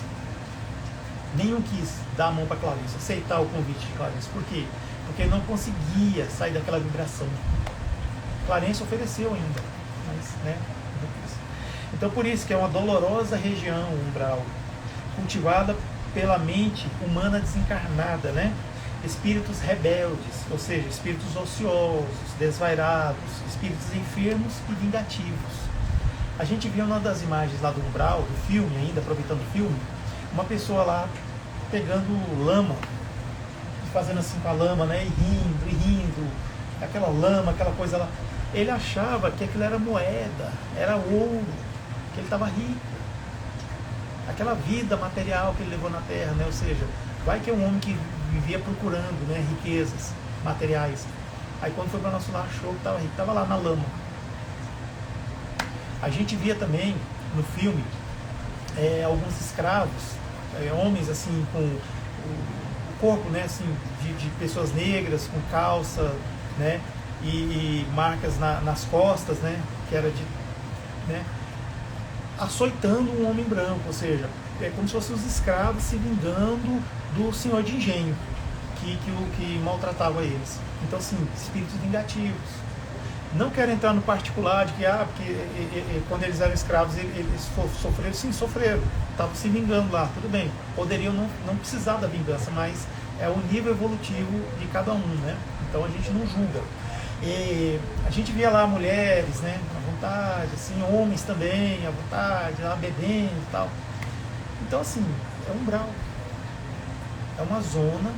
dar a mão para Clarencio, aceitar o convite de Clarencio. Por quê? Porque não conseguia sair daquela vibração. Clarencio ofereceu ainda, mas, né, não quis. Então, por isso que é uma dolorosa região, o umbral, cultivada pela mente humana desencarnada, né? Espíritos rebeldes, ou seja, espíritos ociosos, desvairados, espíritos enfermos e vingativos. A gente viu uma das imagens lá do umbral, do filme ainda, aproveitando o filme, uma pessoa lá pegando lama, fazendo assim com a lama, né, e rindo, aquela lama, aquela coisa lá. Ele achava que aquilo era moeda, era ouro, que ele estava rico. Aquela vida material que ele levou na Terra, né? Ou seja, vai que é um homem que vivia procurando, né, riquezas materiais. Aí quando foi para Nosso Lar, achou que estava rico, estava lá na lama. A gente via também no filme alguns escravos, homens assim com o corpo, né, assim, de pessoas negras com calça, né, e marcas nas costas, né, que era de, né, açoitando um homem branco, ou seja, é como se fossem os escravos se vingando do senhor de engenho que maltratava eles. Então, assim, espíritos vingativos. Não quero entrar no particular de que, porque quando eles eram escravos, eles sofreram, sim, sofreram, estavam se vingando lá, tudo bem, poderiam não precisar da vingança, mas é o nível evolutivo de cada um, né? Então a gente não julga. E a gente via lá mulheres, né, à vontade, assim, homens também, à vontade, lá bebendo e tal. Então, assim, é um umbral, é uma zona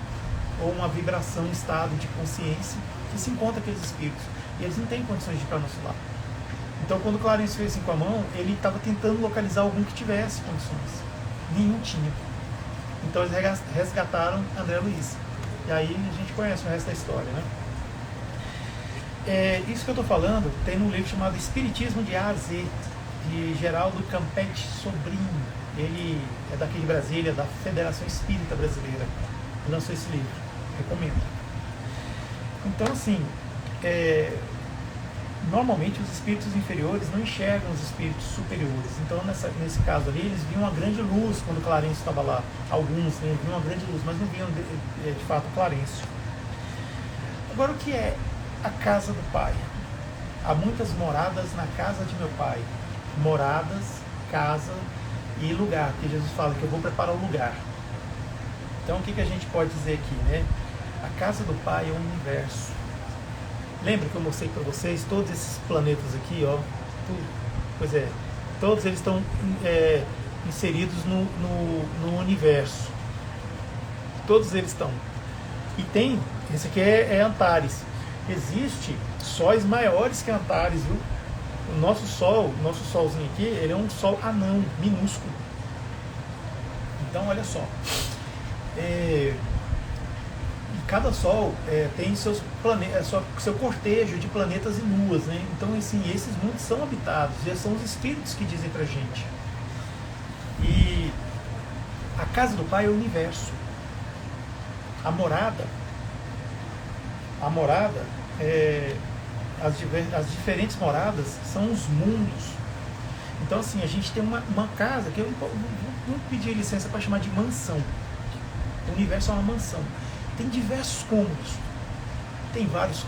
ou uma vibração, um estado de consciência que se encontra aqueles espíritos. E eles não têm condições de ir para Nosso Lar. Então, quando o Clarencio fez assim com a mão, ele estava tentando localizar algum que tivesse condições. Nenhum tinha. Então, eles resgataram André Luiz. E aí a gente conhece o resto da história, né? Isso que eu estou falando tem num livro chamado Espiritismo de A a Z, de Geraldo Campetti Sobrinho. Ele é daqui de Brasília, da Federação Espírita Brasileira. Lançou esse livro, recomendo. Então, assim, normalmente os espíritos inferiores não enxergam os espíritos superiores. Então, nesse caso ali, eles viam uma grande luz quando o Clarencio estava lá. Alguns, né, viam uma grande luz, mas não viam de fato o Clarencio. Agora, o que é a casa do Pai? Há muitas moradas na casa de meu Pai. Moradas, casa e lugar, porque Jesus fala que eu vou preparar o lugar. Então, o que a gente pode dizer aqui, né? A casa do Pai é o universo. Lembra que eu mostrei para vocês todos esses planetas aqui, ó? Tudo. Pois é, todos eles estão inseridos no universo. Todos eles estão. E tem, esse aqui é Antares. Existe sóis maiores que Antares, viu? O nosso solzinho aqui, ele é um sol anão, minúsculo. Então, olha só. E cada sol tem seus planetas, seu cortejo de planetas e luas, né? Então, assim, esses mundos são habitados, e são os espíritos que dizem pra gente. E a casa do Pai é o universo. A morada, as diferentes moradas são os mundos. Então, assim, a gente tem uma casa que eu não pedi licença para chamar de mansão. O universo é uma mansão. Tem diversos cômodos. Tem vários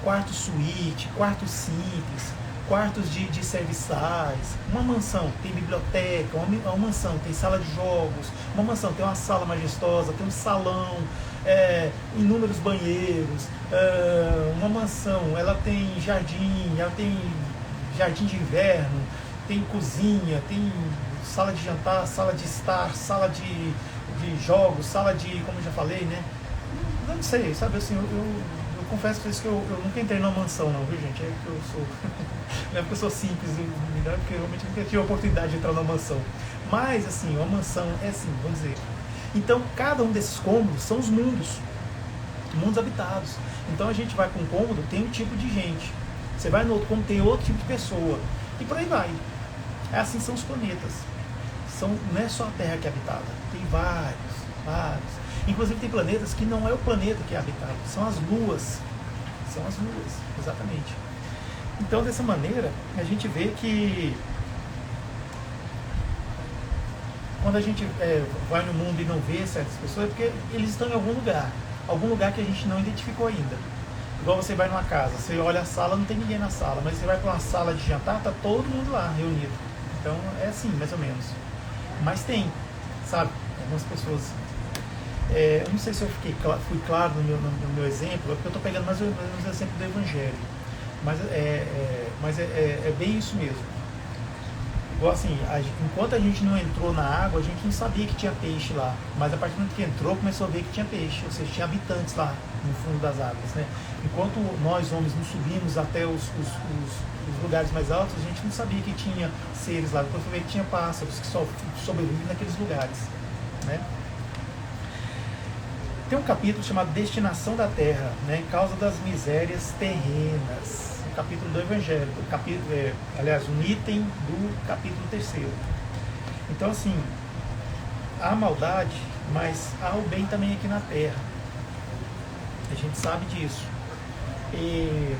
quartos suíte, quartos simples, quartos de serviçais. Uma mansão tem biblioteca, uma mansão tem sala de jogos, uma mansão tem uma sala majestosa, tem um salão, inúmeros banheiros. Uma mansão, ela tem jardim de inverno, tem cozinha, tem sala de jantar, sala de estar, sala de jogos, sala de, como eu já falei, né? Não sei, sabe assim, eu confesso pra vocês que eu nunca entrei numa mansão não, viu gente? É que eu sou. Não é porque eu sou simples, não é porque eu realmente nunca tive a oportunidade de entrar numa mansão. Mas assim, uma mansão é assim, vamos dizer. Então, cada um desses cômodos são os mundos habitados. Então a gente vai para um cômodo, tem um tipo de gente. Você vai no outro cômodo, tem outro tipo de pessoa. E por aí vai. Assim são os planetas. Não é só a Terra que é habitada. Tem vários. Inclusive tem planetas que não é o planeta que é habitado, são as luas. São as luas, exatamente. Então, dessa maneira, a gente vê que quando a gente vai no mundo e não vê certas pessoas, é porque eles estão em algum lugar que a gente não identificou ainda. Igual você vai numa casa, você olha a sala, não tem ninguém na sala, mas você vai para uma sala de jantar, tá todo mundo lá reunido. Então é assim, mais ou menos. Mas tem, sabe, algumas pessoas. Eu não sei se eu fui claro no meu exemplo, é porque eu estou pegando mais ou menos o exemplo do Evangelho. Mas é bem isso mesmo. Igual assim, enquanto a gente não entrou na água, a gente não sabia que tinha peixe lá. Mas a partir do momento que entrou, começou a ver que tinha peixe, ou seja, tinha habitantes lá no fundo das águas, né? Enquanto nós, homens, não subimos até os lugares mais altos, a gente não sabia que tinha seres lá. Depois foi ver que tinha pássaros que só sobrevivem naqueles lugares, né? Tem um capítulo chamado Destinação da Terra, né? Causa das misérias terrenas. Capítulo do Evangelho, um item do capítulo 3º. Então, assim, há maldade, mas há o bem também aqui na Terra. A gente sabe disso. E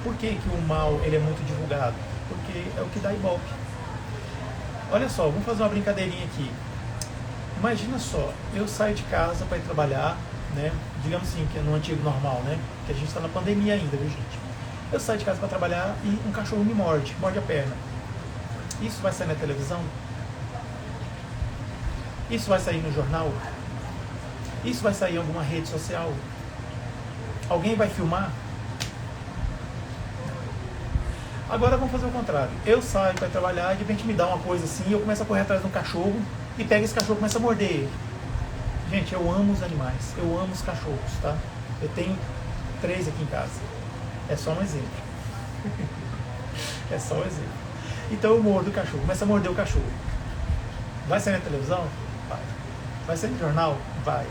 por que o mal ele é muito divulgado? Porque é o que dá ibope. Olha só, vamos fazer uma brincadeirinha aqui. Imagina só, eu saio de casa para ir trabalhar, né? Digamos assim, que é no antigo normal, né? Que a gente está na pandemia ainda, viu, gente? Eu saio de casa para trabalhar e um cachorro me morde a perna. Isso vai sair na televisão? Isso vai sair no jornal? Isso vai sair em alguma rede social? Alguém vai filmar? Agora vamos fazer o contrário. Eu saio para trabalhar e de repente me dá uma coisa assim, eu começo a correr atrás de um cachorro e pego esse cachorro e começo a morder ele. Gente, eu amo os animais, eu amo os cachorros, tá? Eu tenho 3 aqui em casa. É só um exemplo. É só um exemplo. Então eu mordo o cachorro, começo a morder o cachorro. Vai sair na televisão? Vai. Vai sair no jornal? Vai.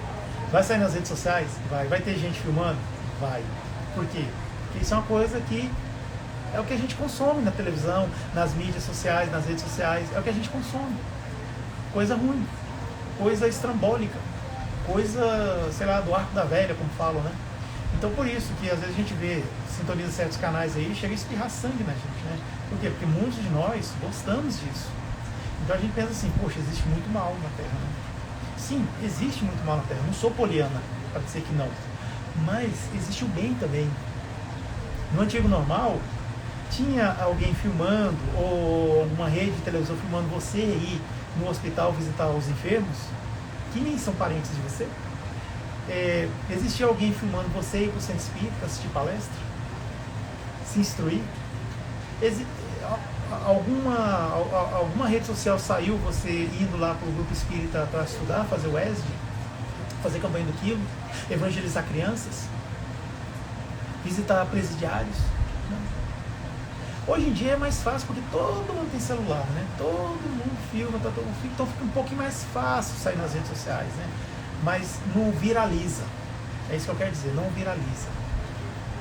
Vai sair nas redes sociais? Vai. Vai ter gente filmando? Vai. Por quê? Porque isso é uma coisa que é o que a gente consome na televisão, nas mídias sociais, nas redes sociais, é o que a gente consome. Coisa ruim, coisa estrambólica, coisa, sei lá, do arco da velha, como falam, né? Então por isso que às vezes a gente vê, sintoniza certos canais aí, chega a espirrar sangue na gente, né? Por quê? Porque muitos de nós gostamos disso. Então a gente pensa assim, poxa, existe muito mal na Terra, né? Sim, existe muito mal na Terra, não sou poliana para dizer que não, mas existe o bem também. No antigo normal, tinha alguém filmando, ou uma rede de televisão filmando você ir no hospital visitar os enfermos, que nem são parentes de você. Existia alguém filmando você ir para o centro espírita, assistir palestra, se instruir. Alguma rede social saiu você indo lá para o grupo espírita para estudar, fazer o ESD, fazer campanha do quilo, evangelizar crianças, visitar presidiários, né? Hoje em dia é mais fácil porque todo mundo tem celular, né? Todo mundo filma, então fica um pouquinho mais fácil sair nas redes sociais, né? Mas não viraliza. É isso que eu quero dizer, não viraliza.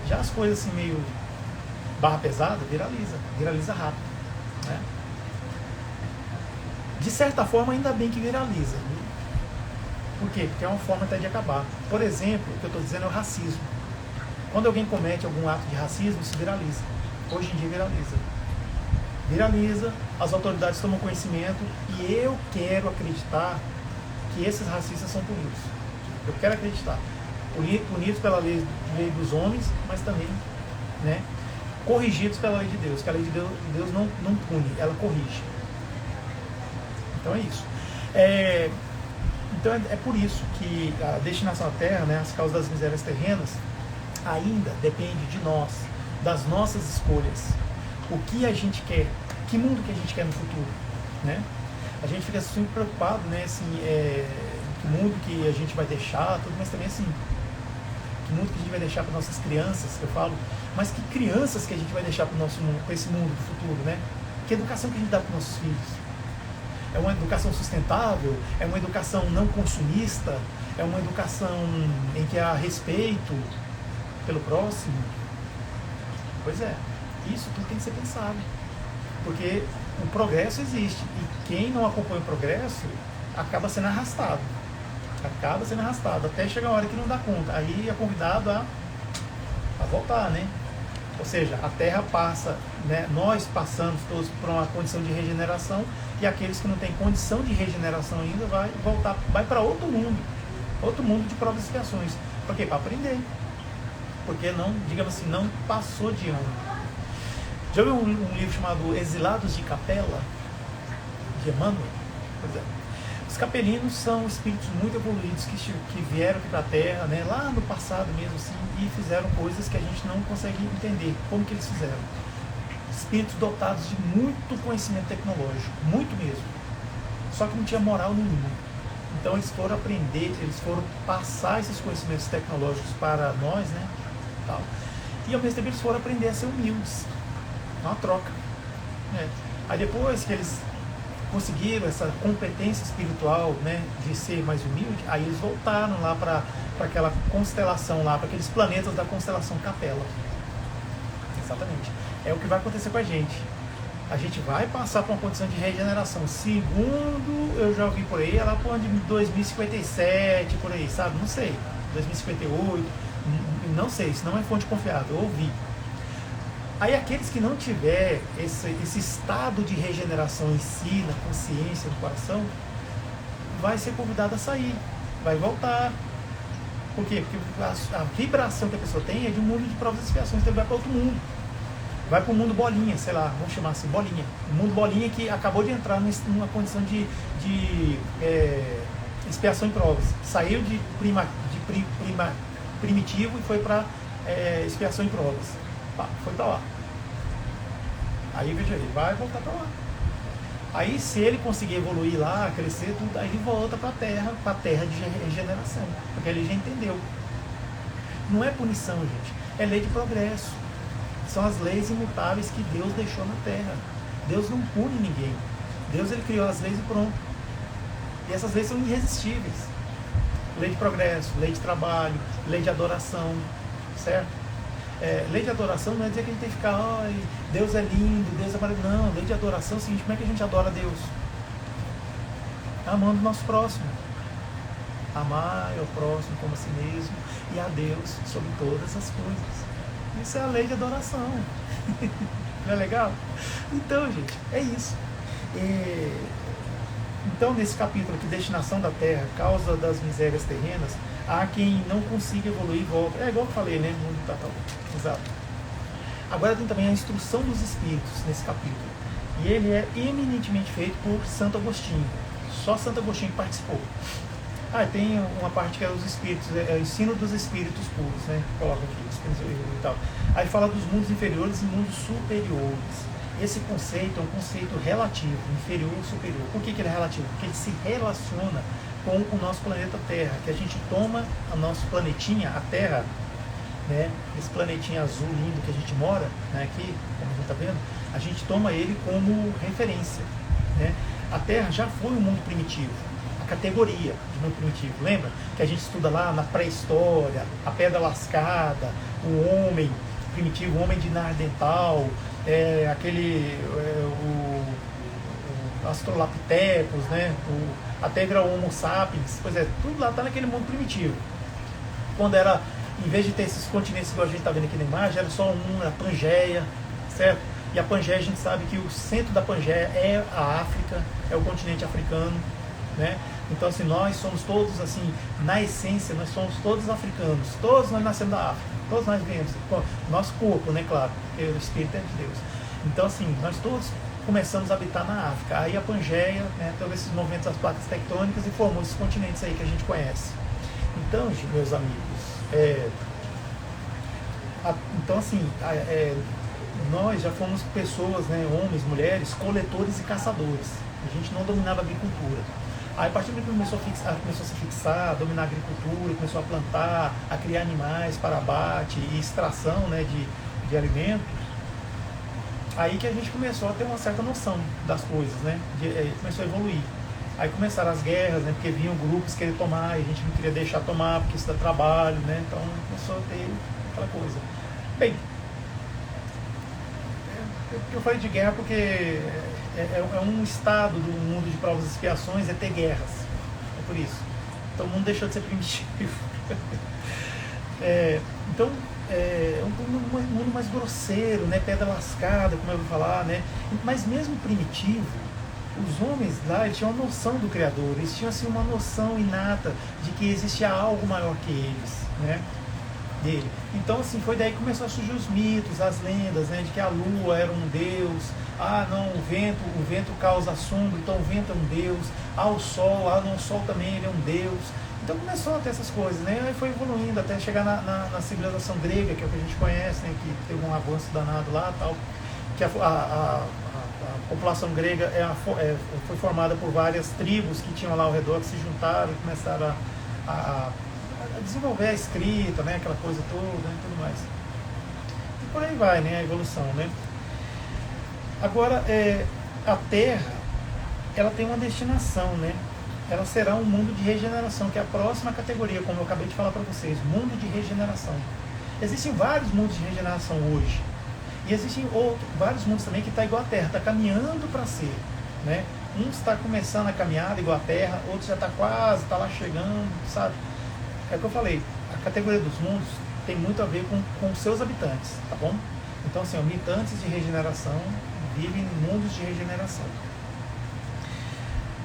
Já as coisas assim meio barra pesada, viraliza rápido, né? De certa forma, ainda bem que viraliza. Por quê? Porque é uma forma até de acabar. Por exemplo, o que eu estou dizendo é o racismo. Quando alguém comete algum ato de racismo, isso viraliza. Hoje em dia viraliza, as autoridades tomam conhecimento e eu quero acreditar que esses racistas são punidos. Eu quero acreditar. Punidos pela lei dos homens, mas também, né, corrigidos pela lei de Deus, que a lei de Deus não pune, ela corrige. Então é isso. Então é por isso que a destinação à Terra, né, as causas das misérias terrenas, ainda depende de nós, das nossas escolhas. O que a gente quer, que mundo que a gente quer no futuro, né? A gente fica sempre preocupado, né, assim, que mundo que a gente vai deixar, tudo, mas também assim, que mundo que a gente vai deixar para nossas crianças, que eu falo, mas que crianças que a gente vai deixar para o nosso mundo, para esse mundo do futuro, né? Que educação que a gente dá para os nossos filhos? É uma educação sustentável? É uma educação não consumista? É uma educação em que há respeito pelo próximo? Pois é, isso tudo tem que ser pensado, porque o progresso existe e quem não acompanha o progresso acaba sendo arrastado até chegar a hora que não dá conta, aí é convidado a voltar, né? Ou seja, a Terra passa, né, nós passamos todos por uma condição de regeneração e aqueles que não têm condição de regeneração ainda vai para outro mundo de provas e expiações. Por quê? Para aprender. Porque não, digamos assim, não passou de ano. Já ouviu um livro chamado Exilados de Capela, de Emmanuel? Pois é. Os capelinos são espíritos muito evoluídos que vieram aqui para a Terra, né, lá no passado mesmo, assim, e fizeram coisas que a gente não consegue entender como que eles fizeram. Espíritos dotados de muito conhecimento tecnológico, muito mesmo. Só que não tinha moral nenhuma. Então eles foram aprender, eles foram passar esses conhecimentos tecnológicos para nós, né? Tal. E ao mesmo tempo eles foram aprender a ser humildes. É uma troca, né? Aí depois que eles conseguiram essa competência espiritual, né, de ser mais humilde, aí eles voltaram lá para aquela constelação lá, para aqueles planetas da constelação Capela. Exatamente. É o que vai acontecer com a gente. A gente vai passar por uma condição de regeneração. Segundo eu já ouvi por aí, ela por de 2057, por aí, sabe? Não sei. 2058, não sei, isso não é fonte confiável, eu ouvi. Aí aqueles que não tiver esse estado de regeneração em si, na consciência, no coração, vai ser convidado a sair, vai voltar. Por quê? Porque a vibração que a pessoa tem é de um mundo de provas e expiações, então ele vai para outro mundo. Vai para o mundo bolinha, sei lá, vamos chamar assim, bolinha. O mundo bolinha que acabou de entrar numa condição de expiação em provas. Saiu de primitivo e foi para expiação em provas. Foi para lá. Aí veja, ele vai voltar para lá. Aí se ele conseguir evoluir lá, crescer, tudo, aí ele volta para a terra de regeneração. Porque ele já entendeu. Não é punição, gente. É lei de progresso. São as leis imutáveis que Deus deixou na Terra. Deus não pune ninguém. Deus ele criou as leis e pronto. E essas leis são irresistíveis. Lei de progresso, lei de trabalho, lei de adoração, certo? lei de adoração não é dizer que a gente tem que ficar, ai, Deus é lindo, Deus é maravilhoso. Não, lei de adoração é o seguinte, como é que a gente adora a Deus? Amando o nosso próximo. Amar ao próximo como a si mesmo e a Deus sobre todas as coisas. Isso é a lei de adoração. Não é legal? Então, gente, é isso. Então, nesse capítulo aqui, destinação da terra, causa das misérias terrenas, há quem não consiga evoluir e volta. É igual que eu falei, né? Mundo total. Exato. Agora tem também a instrução dos espíritos nesse capítulo. E ele é eminentemente feito por Santo Agostinho. Só Santo Agostinho que participou. Tem uma parte que é os espíritos, é o ensino dos espíritos puros, né? Coloca aqui, espíritos e tal. Aí fala dos mundos inferiores e mundos superiores. Esse conceito é um conceito relativo, inferior e superior. Por que ele é relativo? Porque ele se relaciona com o nosso planeta Terra, que a gente toma o nosso planetinha, a Terra, né? Esse planetinha azul lindo que a gente mora, né? Aqui, como a gente está vendo, a gente toma ele como referência, né? A Terra já foi um mundo primitivo. Categoria de mundo primitivo, lembra? Que a gente estuda lá na pré-história, a pedra lascada, o homem primitivo, o homem de Nardental, o Australopithecus, né? Até virar o Homo sapiens, pois é, tudo lá está naquele mundo primitivo. Quando era, em vez de ter esses continentes que a gente está vendo aqui na imagem, era só a Pangeia, certo? E a Pangeia, a gente sabe que o centro da Pangeia é a África, é o continente africano, né? Então, assim, nós somos todos, assim, na essência, nós somos todos africanos, todos nós nascemos da África, todos nós viemos, nosso corpo, né, claro, porque o Espírito é de Deus. Então, assim, nós todos começamos a habitar na África. Aí a Pangeia, né, todos esses movimentos das placas tectônicas e formou esses continentes aí que a gente conhece. Então, meus amigos, então, assim, nós já fomos pessoas, né, homens, mulheres, coletores e caçadores. A gente não dominava a agricultura. Aí, a partir do que começou a se fixar, a dominar a agricultura, começou a plantar, a criar animais para abate e extração, né, de alimentos, aí que a gente começou a ter uma certa noção das coisas, né, começou a evoluir. Aí começaram as guerras, né, porque vinham grupos querer tomar e a gente não queria deixar tomar porque isso dá trabalho, né, então começou a ter aquela coisa. Bem, eu falei de guerra porque é um estado do mundo de provas e expiações, é ter guerras. É por isso. Então o mundo deixou de ser primitivo. Então é um mundo mais grosseiro, né? Pedra lascada, como eu vou falar, né? Mas mesmo primitivo, os homens lá, eles tinham uma noção do Criador, eles tinham assim, uma noção inata de que existia algo maior que eles, né? Dele. Então, assim, foi daí que começou a surgir os mitos, as lendas, né, de que a lua era um deus, não, o vento causa sombra, então o vento é um deus, o sol, não, o sol também ele é um deus. Então começou a ter essas coisas, né, aí foi evoluindo até chegar na civilização grega, que é o que a gente conhece, né, que teve um avanço danado lá, tal, que a população grega foi formada por várias tribos que tinham lá ao redor, que se juntaram e começaram a desenvolver a escrita, né, aquela coisa toda, né, tudo mais. E por aí vai, né, a evolução, né. Agora, a Terra, ela tem uma destinação, né, ela será um mundo de regeneração, que é a próxima categoria, como eu acabei de falar para vocês, mundo de regeneração. Existem vários mundos de regeneração hoje, e existem vários mundos também que está igual a Terra, está caminhando para ser, né, uns está começando a caminhada igual a Terra, outros já está quase, está lá chegando, sabe. É o que eu falei, a categoria dos mundos tem muito a ver com os seus habitantes, tá bom? Então, assim, habitantes de regeneração vivem em mundos de regeneração.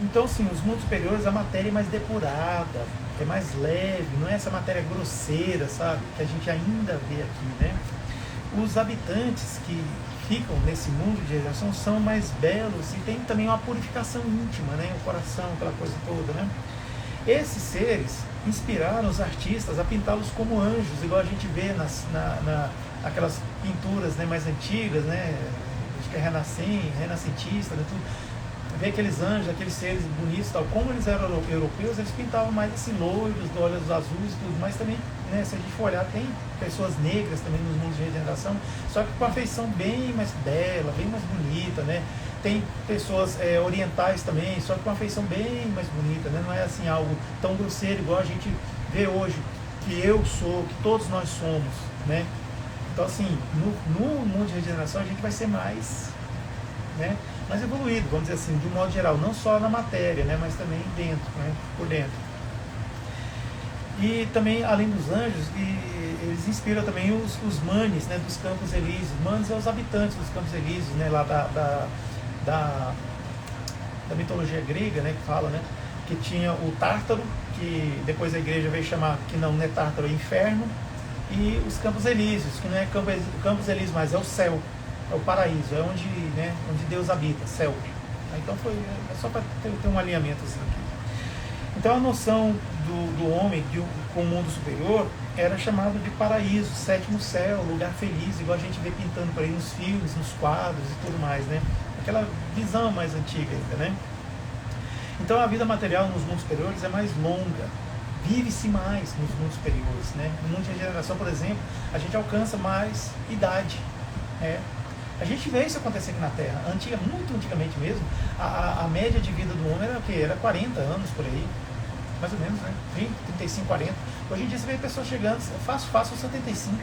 Então, assim, os mundos superiores, a matéria é mais depurada, é mais leve, não é essa matéria grosseira, sabe? Que a gente ainda vê aqui, né? Os habitantes que ficam nesse mundo de regeneração são mais belos e tem também uma purificação íntima, né? O coração, aquela coisa toda, né? Esses seres inspiraram os artistas a pintá-los como anjos, igual a gente vê aquelas pinturas, né, mais antigas, né, acho que é renascentista, né, tudo. Vê aqueles anjos, aqueles seres bonitos, tal. Como eles eram europeus, eles pintavam mais assim, loiros, de olhos azuis e tudo, mas também, né, se a gente for olhar, tem pessoas negras também nos mundos de regeneração, só que com a feição bem mais bela, bem mais bonita, né? Tem pessoas orientais também, só que com uma feição bem mais bonita, né? Não é assim algo tão grosseiro igual a gente vê hoje, que eu sou, que todos nós somos, né? Então, assim, no mundo de regeneração a gente vai ser mais, né, mais evoluído, vamos dizer assim, de um modo geral, não só na matéria, né, mas também dentro, né, por dentro. E também, além dos anjos, eles inspiram também os manes, né, dos Campos Elíseos. Manes são os habitantes dos Campos Elíseos, né, lá da mitologia grega, né, que fala, né, que tinha o Tártaro, que depois a igreja veio chamar, que não é Tártaro, é Inferno, e os Campos Elíseos, que não é Campos Elíseos, mas é o céu, é o paraíso, é onde, né, onde Deus habita, céu. Então é só para ter um alinhamento assim aqui. Então a noção do homem com o mundo superior era chamado de paraíso, sétimo céu, lugar feliz, igual a gente vê pintando por aí nos filmes, nos quadros e tudo mais, né? Aquela visão mais antiga ainda, né? Então a vida material nos mundos superiores é mais longa, vive-se mais nos mundos superiores, né? No mundo de regeneração, por exemplo, a gente alcança mais idade, né? A gente vê isso acontecer aqui na Terra. Muito antigamente mesmo, a média de vida do homem era o quê? Era 40 anos por aí, mais ou menos, né? 30, 35, 40. Hoje em dia você vê pessoas chegando, fácil 75.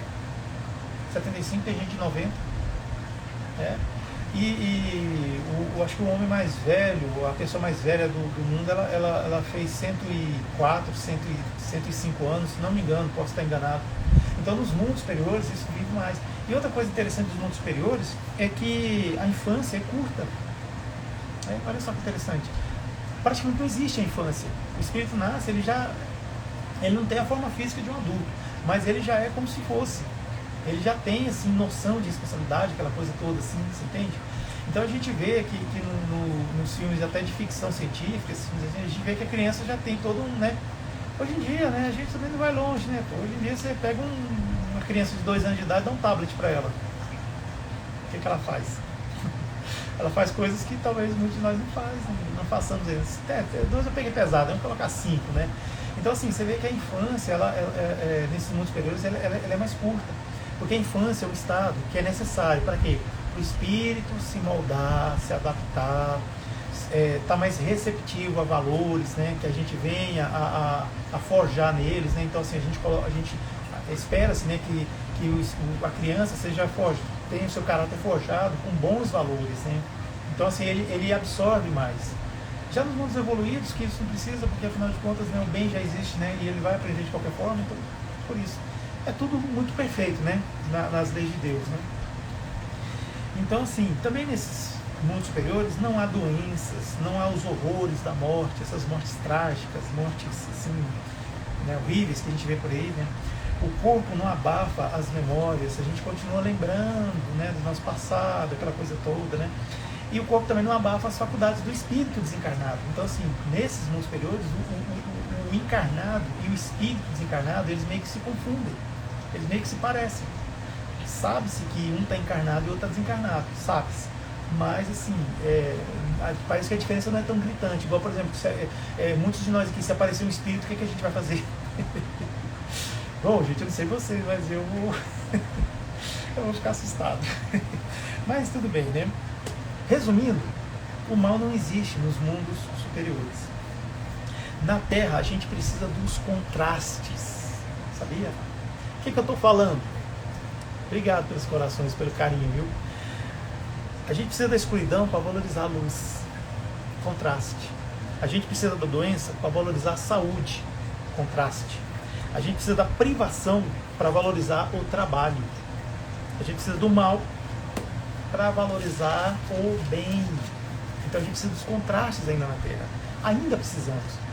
75, tem gente de 90. Né? Acho que o homem mais velho, a pessoa mais velha do mundo, ela fez 104, 105 anos, se não me engano, posso estar enganado. Então, nos mundos superiores, isso vive mais. E outra coisa interessante dos mundos superiores é que a infância é curta. Olha só que interessante. Praticamente não existe a infância. O espírito nasce, ele não tem a forma física de um adulto, mas ele já é como se fosse. Ele já tem, assim, noção de responsabilidade, aquela coisa toda, assim, você entende? Então a gente vê que nos filmes até de ficção científica, a gente vê que a criança já tem todo um, né? Hoje em dia, né, a gente também não vai longe, né? Hoje em dia você pega uma criança de 2 anos de idade e dá um tablet para ela. O que ela faz? Ela faz coisas que talvez muitos de nós não façamos eles. 2 eu peguei pesado, vamos colocar 5, né? Então, assim, você vê que a infância, nesses mundos superiores, ela é mais curta. Porque a infância é um estado que é necessário para quê? Para o espírito se moldar, se adaptar, estar mais receptivo a valores, né? Que a gente venha a forjar neles, né? Então, assim, a gente espera-se, né, que a criança tenha o seu caráter forjado com bons valores, né? Então, assim, ele absorve mais. Já nos mundos evoluídos, que isso não precisa, porque afinal de contas, né, o bem já existe, né, e ele vai aprender de qualquer forma, então, por isso. É tudo muito perfeito, né, nas leis de Deus, né? Então, assim, também nesses mundos superiores não há doenças, não há os horrores da morte, essas mortes trágicas, mortes, assim, né, horríveis que a gente vê por aí, né? O corpo não abafa as memórias, a gente continua lembrando, né, do nosso passado, aquela coisa toda, né? E o corpo também não abafa as faculdades do espírito desencarnado. Então, assim, nesses mundos superiores, o encarnado e o espírito desencarnado, eles meio que se confundem, eles meio que se parecem. Sabe-se que um está encarnado e o outro está desencarnado, sabe-se. Mas, assim, parece que a diferença não é tão gritante. Igual, por exemplo, muitos de nós aqui, se aparecer um espírito, o que a gente vai fazer? Bom, gente, eu não sei vocês, mas eu vou ficar assustado. Mas tudo bem, né? Resumindo, o mal não existe nos mundos superiores. Na Terra, a gente precisa dos contrastes. Sabia? O que eu estou falando? Obrigado pelos corações, pelo carinho, viu? A gente precisa da escuridão para valorizar a luz. Contraste. A gente precisa da doença para valorizar a saúde. Contraste. A gente precisa da privação para valorizar o trabalho. A gente precisa do mal para valorizar o bem. Então a gente precisa dos contrastes ainda na Terra. Ainda precisamos.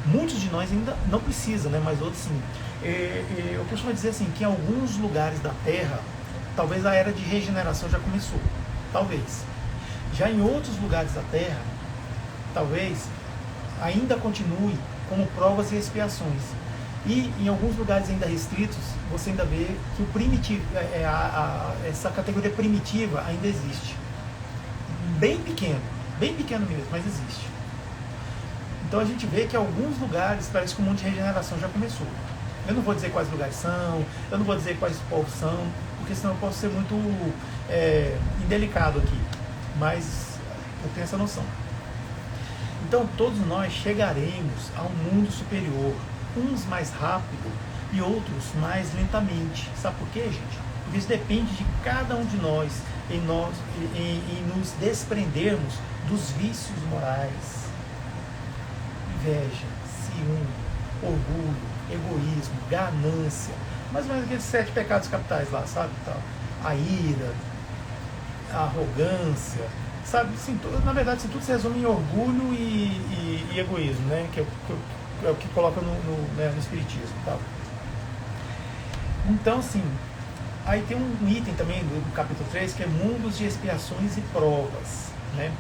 Muitos de nós ainda não precisam, né? Mas outros sim. Eu costumo dizer assim, que em alguns lugares da Terra, talvez a era de regeneração já começou. Talvez. Já em outros lugares da Terra, talvez ainda continue como provas e expiações. E em alguns lugares ainda restritos, você ainda vê que o primitivo, essa categoria primitiva ainda existe. Bem pequeno mesmo, mas existe. Então a gente vê que em alguns lugares parece que o mundo de regeneração já começou. Eu não vou dizer quais lugares são, eu não vou dizer quais povos são, porque senão eu posso ser muito indelicado aqui, mas eu tenho essa noção. Então todos nós chegaremos a um mundo superior, uns mais rápido e outros mais lentamente. Sabe por quê, gente? Isso depende de cada um de nós em nos desprendermos dos vícios morais. Inveja, ciúme, orgulho, egoísmo, ganância. Mais ou menos aqueles 7 pecados capitais lá, sabe? A ira, a arrogância, sabe? Assim, na verdade, assim, tudo se resume em orgulho e egoísmo, né? Que é o que coloca no Espiritismo. Tá? Então, assim, aí tem um item também do capítulo 3, que é mundos de expiações e provas, né?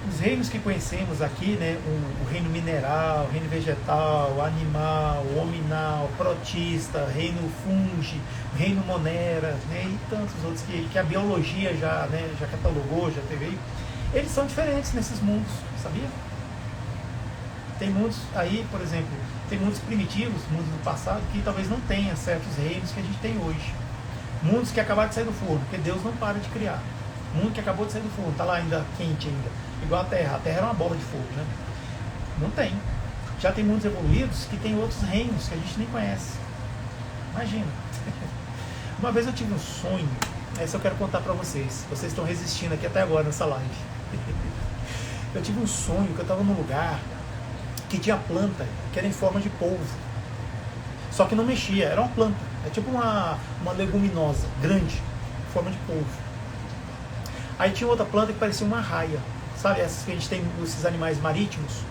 Os reinos que conhecemos aqui, né, o reino mineral, o reino vegetal, animal, hominal, protista, reino fungi, o reino monera, né, e tantos outros que a biologia já, né, já catalogou, já teve aí, eles são diferentes nesses mundos, sabia? Tem mundos aí, por exemplo, tem mundos primitivos, mundos do passado, que talvez não tenha certos reinos que a gente tem hoje. Mundos que acabaram de sair do forno, porque Deus não para de criar. Mundo que acabou de sair do forno, está lá ainda quente ainda, igual a Terra. A Terra era uma bola de fogo, né? Não tem. Já tem mundos evoluídos que tem outros reinos que a gente nem conhece. Imagina. Uma vez eu tive um sonho, essa eu quero contar para vocês. Vocês estão resistindo aqui até agora nessa live. Eu tive um sonho que eu estava num lugar que tinha planta que era em forma de polvo. Só que não mexia, era uma planta. É tipo uma leguminosa, grande, em forma de polvo. Aí tinha outra planta que parecia uma raia. Sabe essas que a gente tem, esses animais marítimos?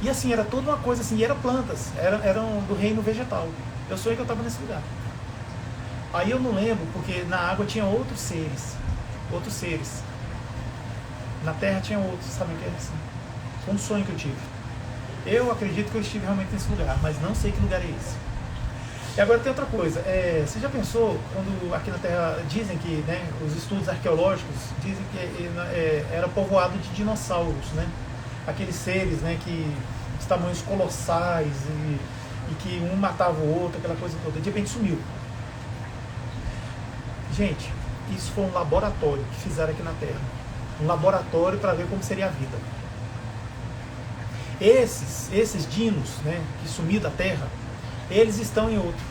E assim, era toda uma coisa assim, e eram plantas, eram do reino vegetal. Eu sonhei que eu estava nesse lugar. Aí eu não lembro, porque na água tinha outros seres. Na terra tinha outros, sabe o que é assim? Foi um sonho que eu tive. Eu acredito que eu estive realmente nesse lugar, mas não sei que lugar é esse. E agora tem outra coisa, você já pensou, quando aqui na Terra dizem que, né, os estudos arqueológicos dizem que era povoado de dinossauros, né? Aqueles seres, né, que de tamanhos colossais e que um matava o outro, aquela coisa toda, de repente sumiu. Gente, isso foi um laboratório que fizeram aqui na Terra. Um laboratório para ver como seria a vida. Esses dinos, né, que sumiu da Terra, eles estão em outro.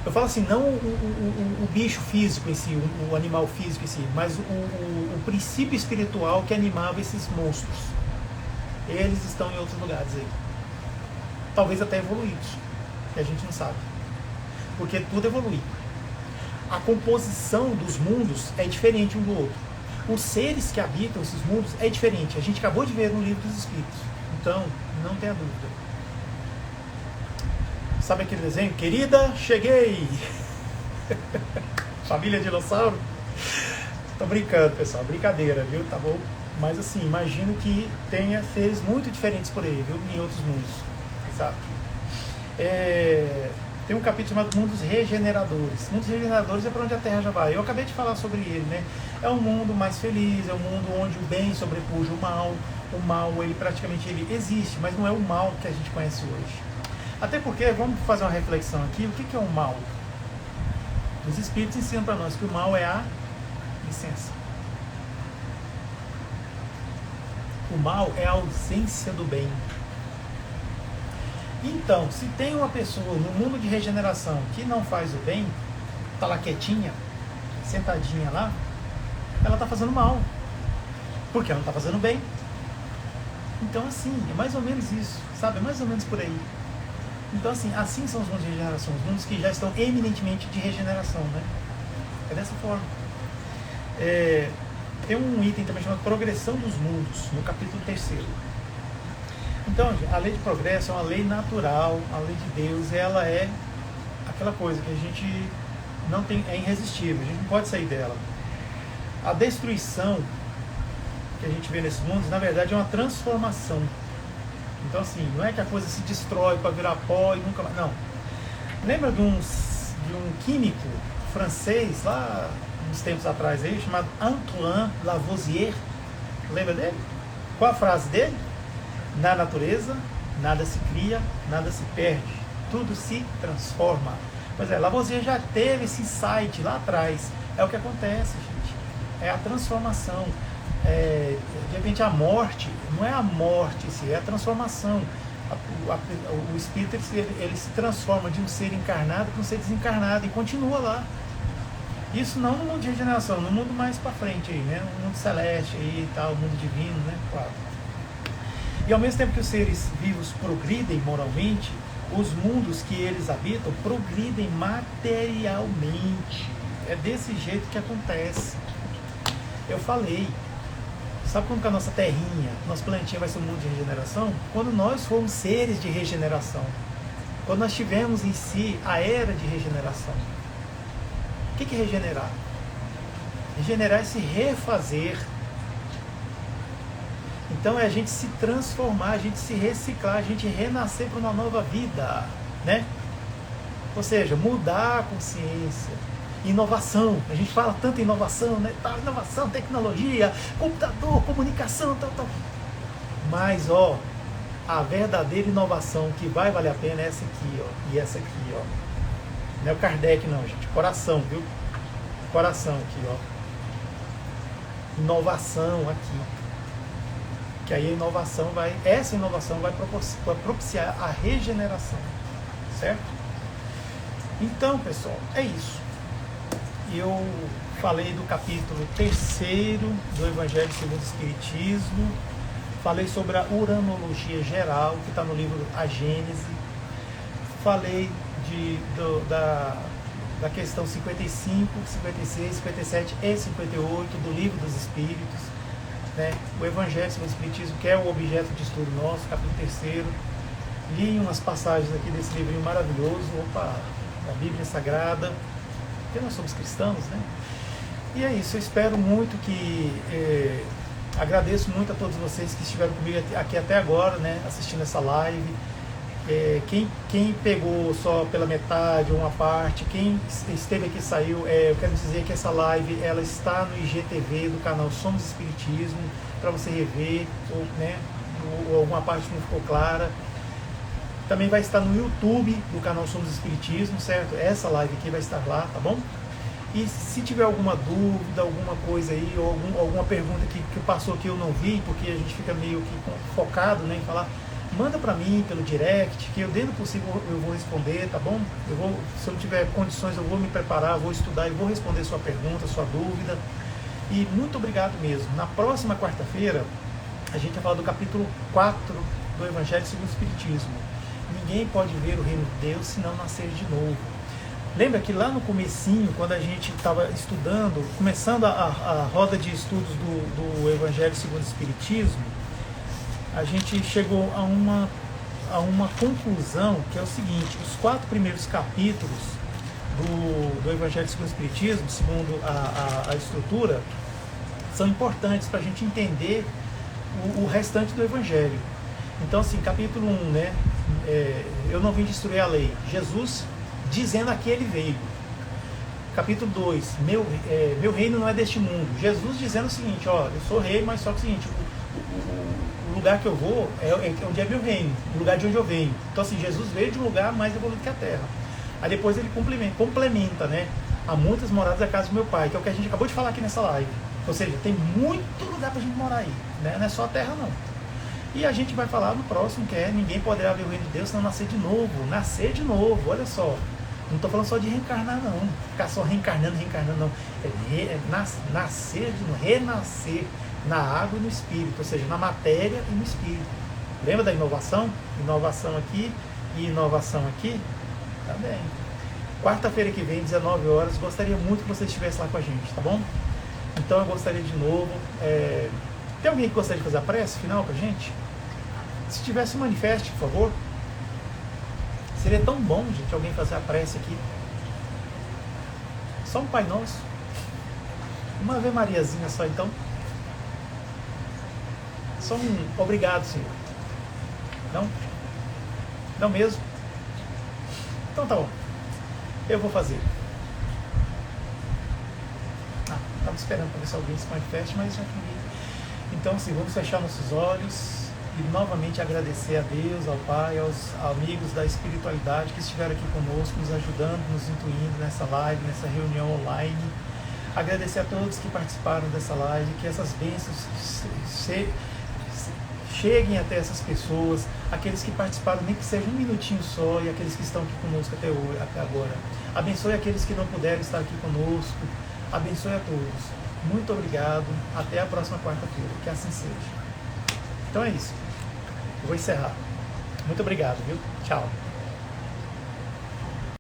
Eu falo assim, não o bicho físico em si, o animal físico em si, mas o princípio espiritual que animava esses monstros. Eles estão em outros lugares aí. Talvez até evoluídos, que a gente não sabe. Porque tudo evolui. A composição dos mundos é diferente um do outro. Os seres que habitam esses mundos é diferente. A gente acabou de ver no Livro dos Espíritos. Então, não tenha dúvida. Sabe aquele desenho? Querida, cheguei! Família Dinossauro? Tô brincando, pessoal. Brincadeira, viu? Tá bom? Mas assim, imagino que tenha seres muito diferentes por aí, viu? Em outros mundos. Exato. Tem um capítulo chamado Mundos Regeneradores. Mundos Regeneradores é para onde a Terra já vai. Eu acabei de falar sobre ele, né? É um mundo mais feliz, é um mundo onde o bem sobrepuja o mal. O mal, ele praticamente existe, mas não é o mal que a gente conhece hoje. Até porque, vamos fazer uma reflexão aqui, o que é o mal? Os Espíritos ensinam para nós que o mal é a licença. O mal é a ausência do bem. Então, se tem uma pessoa no mundo de regeneração que não faz o bem, está lá quietinha, sentadinha lá, ela está fazendo mal. Porque ela não está fazendo bem. Então, assim, é mais ou menos isso, sabe? É mais ou menos por aí. Então, assim são os mundos de regeneração, os mundos que já estão eminentemente de regeneração, né? É dessa forma. Tem um item também chamado Progressão dos Mundos, no capítulo 3º. Então, a lei de progresso é uma lei natural, a lei de Deus, ela é aquela coisa que a gente não tem, é irresistível, a gente não pode sair dela. A destruição que a gente vê nesses mundos, na verdade, é uma transformação. Então, assim, não é que a coisa se destrói para virar pó e nunca mais. Não. Lembra de um químico francês, lá uns tempos atrás, aí, chamado Antoine Lavoisier? Lembra dele? Qual a frase dele? Na natureza, nada se cria, nada se perde. Tudo se transforma. Pois é, Lavoisier já teve esse insight lá atrás. É o que acontece, gente. É a transformação. De repente a morte, não é a morte em si, é a transformação. O espírito ele se transforma de um ser encarnado para um ser desencarnado e continua lá. Isso não no mundo de regeneração, no mundo mais para frente aí, né? No mundo celeste aí e tal, o mundo divino, né? Claro. E ao mesmo tempo que os seres vivos progridem moralmente, os mundos que eles habitam progridem materialmente. É desse jeito que acontece. Eu falei, sabe quando que a nossa terrinha, nosso planetinha vai ser um mundo de regeneração? Quando nós formos seres de regeneração. Quando nós tivermos em si a era de regeneração. O que é regenerar? Regenerar é se refazer. Então é a gente se transformar, a gente se reciclar, a gente renascer para uma nova vida, né? Ou seja, mudar a consciência. Inovação, a gente fala tanto em inovação, né? Inovação, tecnologia, computador, comunicação, tal. Mas, a verdadeira inovação que vai valer a pena é essa aqui, e essa aqui, Não é o Kardec não, gente, coração, viu? Coração aqui, Inovação aqui. Que aí essa inovação vai propiciar a regeneração, certo? Então, pessoal, é isso. Eu falei do capítulo 3º do Evangelho segundo o Espiritismo, falei sobre a uranologia geral, que está no livro A Gênese, falei da questão 55, 56, 57 e 58 do Livro dos Espíritos, né? O Evangelho segundo o Espiritismo, que é o objeto de estudo nosso, capítulo 3º. Li umas passagens aqui desse livrinho maravilhoso, da Bíblia Sagrada, porque nós somos cristãos, né? E é isso, eu espero muito que... agradeço muito a todos vocês que estiveram comigo aqui até agora, né? Assistindo essa live. Quem pegou só pela metade ou uma parte, quem esteve aqui e saiu, eu quero dizer que essa live ela está no IGTV do canal Somos Espiritismo, para você rever, ou alguma parte que não ficou clara. Também vai estar no YouTube do canal Somos Espiritismo, certo? Essa live aqui vai estar lá, tá bom? E se tiver alguma dúvida, alguma coisa aí, ou alguma pergunta que passou que eu não vi, porque a gente fica meio que focado, né, em falar, manda para mim pelo direct, que eu, dentro do possível, eu vou responder, tá bom? Se eu não tiver condições, eu vou me preparar, vou estudar e vou responder sua pergunta, sua dúvida. E muito obrigado mesmo. Na próxima quarta-feira, a gente vai falar do capítulo 4 do Evangelho segundo o Espiritismo. Ninguém pode ver o reino de Deus se não nascer de novo. Lembra que lá no comecinho, quando a gente estava estudando, começando a roda de estudos do Evangelho segundo o Espiritismo, a gente chegou a uma conclusão, que é o seguinte: os 4 primeiros capítulos do Evangelho segundo o Espiritismo, segundo a estrutura, são importantes para a gente entender o restante do Evangelho. Então, assim, capítulo 1, né? Eu não vim destruir a lei. Jesus dizendo a que ele veio. Capítulo 2, meu reino não é deste mundo. Jesus dizendo o seguinte, eu sou rei, mas só que o seguinte, o lugar que eu vou é onde é meu reino, o lugar de onde eu venho. Então, assim, Jesus veio de um lugar mais evoluído que a Terra. Aí depois ele complementa, né? Há muitas moradas da casa do meu pai, que é o que a gente acabou de falar aqui nessa live. Ou seja, tem muito lugar pra gente morar aí, né? Não é só a Terra, não. E a gente vai falar no próximo, que é ninguém poderá ver o reino de Deus se não nascer de novo. Nascer de novo, olha só. Não estou falando só de reencarnar, não. Ficar só reencarnando, não. Nascer de novo, renascer na água e no espírito, ou seja, na matéria e no espírito. Lembra da inovação? Inovação aqui e inovação aqui? Tá bem. Quarta-feira que vem, 19 horas, gostaria muito que você estivesse lá com a gente, tá bom? Então eu gostaria de novo... Tem alguém que gostaria de fazer a prece final pra gente? Se tivesse, manifeste, por favor. Seria tão bom, gente, alguém fazer a prece aqui. Só um Pai Nosso. Uma Ave Mariazinha só, então. Só um obrigado, Senhor. Não? Não mesmo? Então tá bom. Eu vou fazer. Estava esperando para ver se alguém se manifeste, mas já ninguém. Então, assim, vamos fechar nossos olhos e novamente agradecer a Deus, ao Pai, aos amigos da espiritualidade que estiveram aqui conosco, nos ajudando, nos intuindo nessa live, nessa reunião online. Agradecer a todos que participaram dessa live, que essas bênçãos cheguem até essas pessoas, aqueles que participaram, nem que seja um minutinho só, e aqueles que estão aqui conosco até agora. Abençoe aqueles que não puderam estar aqui conosco. Abençoe a todos. Muito obrigado. Até a próxima quarta-feira. Que assim seja. Então é isso. Eu vou encerrar. Muito obrigado, viu? Tchau.